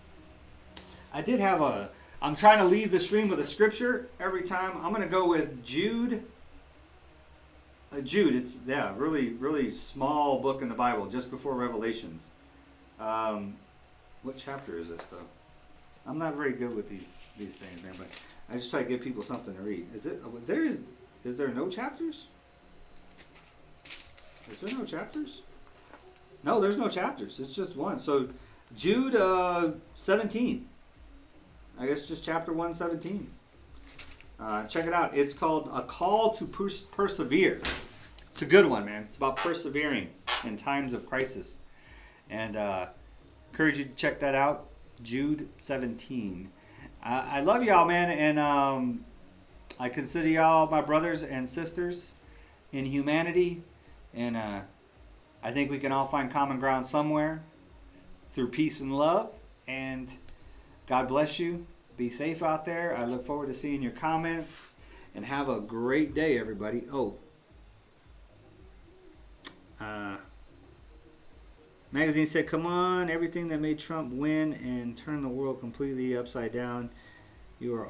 trying to leave the stream with a scripture every time. I'm going to go with Jude. Jude, it's really, really small book in the Bible, just before Revelations. What chapter is this, though? I'm not very good with these things, man, but I just try to give people something to read. Is there no chapters? Is there no chapters? No, there's no chapters. It's just one. So Jude 17. I guess just chapter 117. Check it out. It's called A Call to Persevere. It's a good one, man. It's about persevering in times of crisis. And encourage you to check that out. Jude 17. I love y'all, man. And I consider y'all my brothers and sisters in humanity. And I think we can all find common ground somewhere through peace and love. And God bless you. Be safe out there. I look forward to seeing your comments. And have a great day, everybody. Magazine said, come on, everything that made Trump win and turn the world completely upside down, you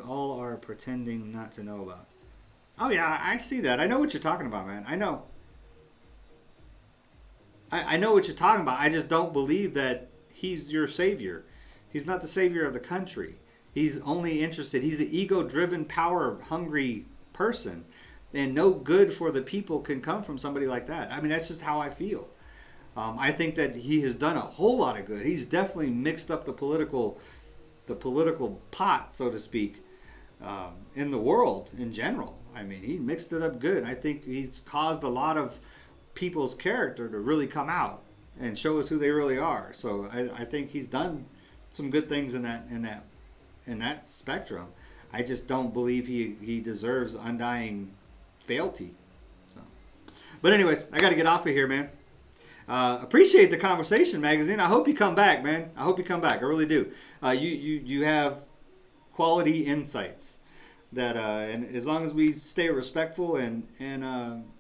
all are pretending not to know about. Oh, yeah, I see that. I know what you're talking about, man. I know. I know what you're talking about. I just don't believe that he's your savior. He's not the savior of the country. He's only interested. He's an ego-driven, power-hungry person. And no good for the people can come from somebody like that. I mean, that's just how I feel. I think that he has done a whole lot of good. He's definitely mixed up the political pot, so to speak, in the world in general. I mean, he mixed it up good. I think he's caused a lot of people's character to really come out and show us who they really are. So I think he's done some good things in that spectrum. I just don't believe he deserves undying fealty. So, but anyways, I got to get off of here, man. Appreciate the conversation, magazine. I hope you come back, man. I hope you come back. I really do. You have quality insights that, and as long as we stay respectful and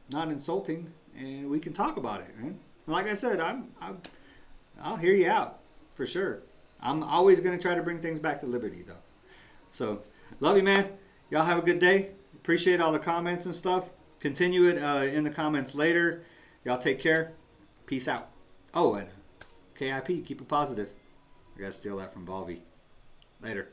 not insulting, and we can talk about it, man. Like I said, I'll hear you out for sure. I'm always going to try to bring things back to liberty, though. So, love you, man. Y'all have a good day. Appreciate all the comments and stuff. Continue it in the comments later. Y'all take care. Peace out. Oh, and KIP, keep it positive. I got to steal that from Balvi. Later.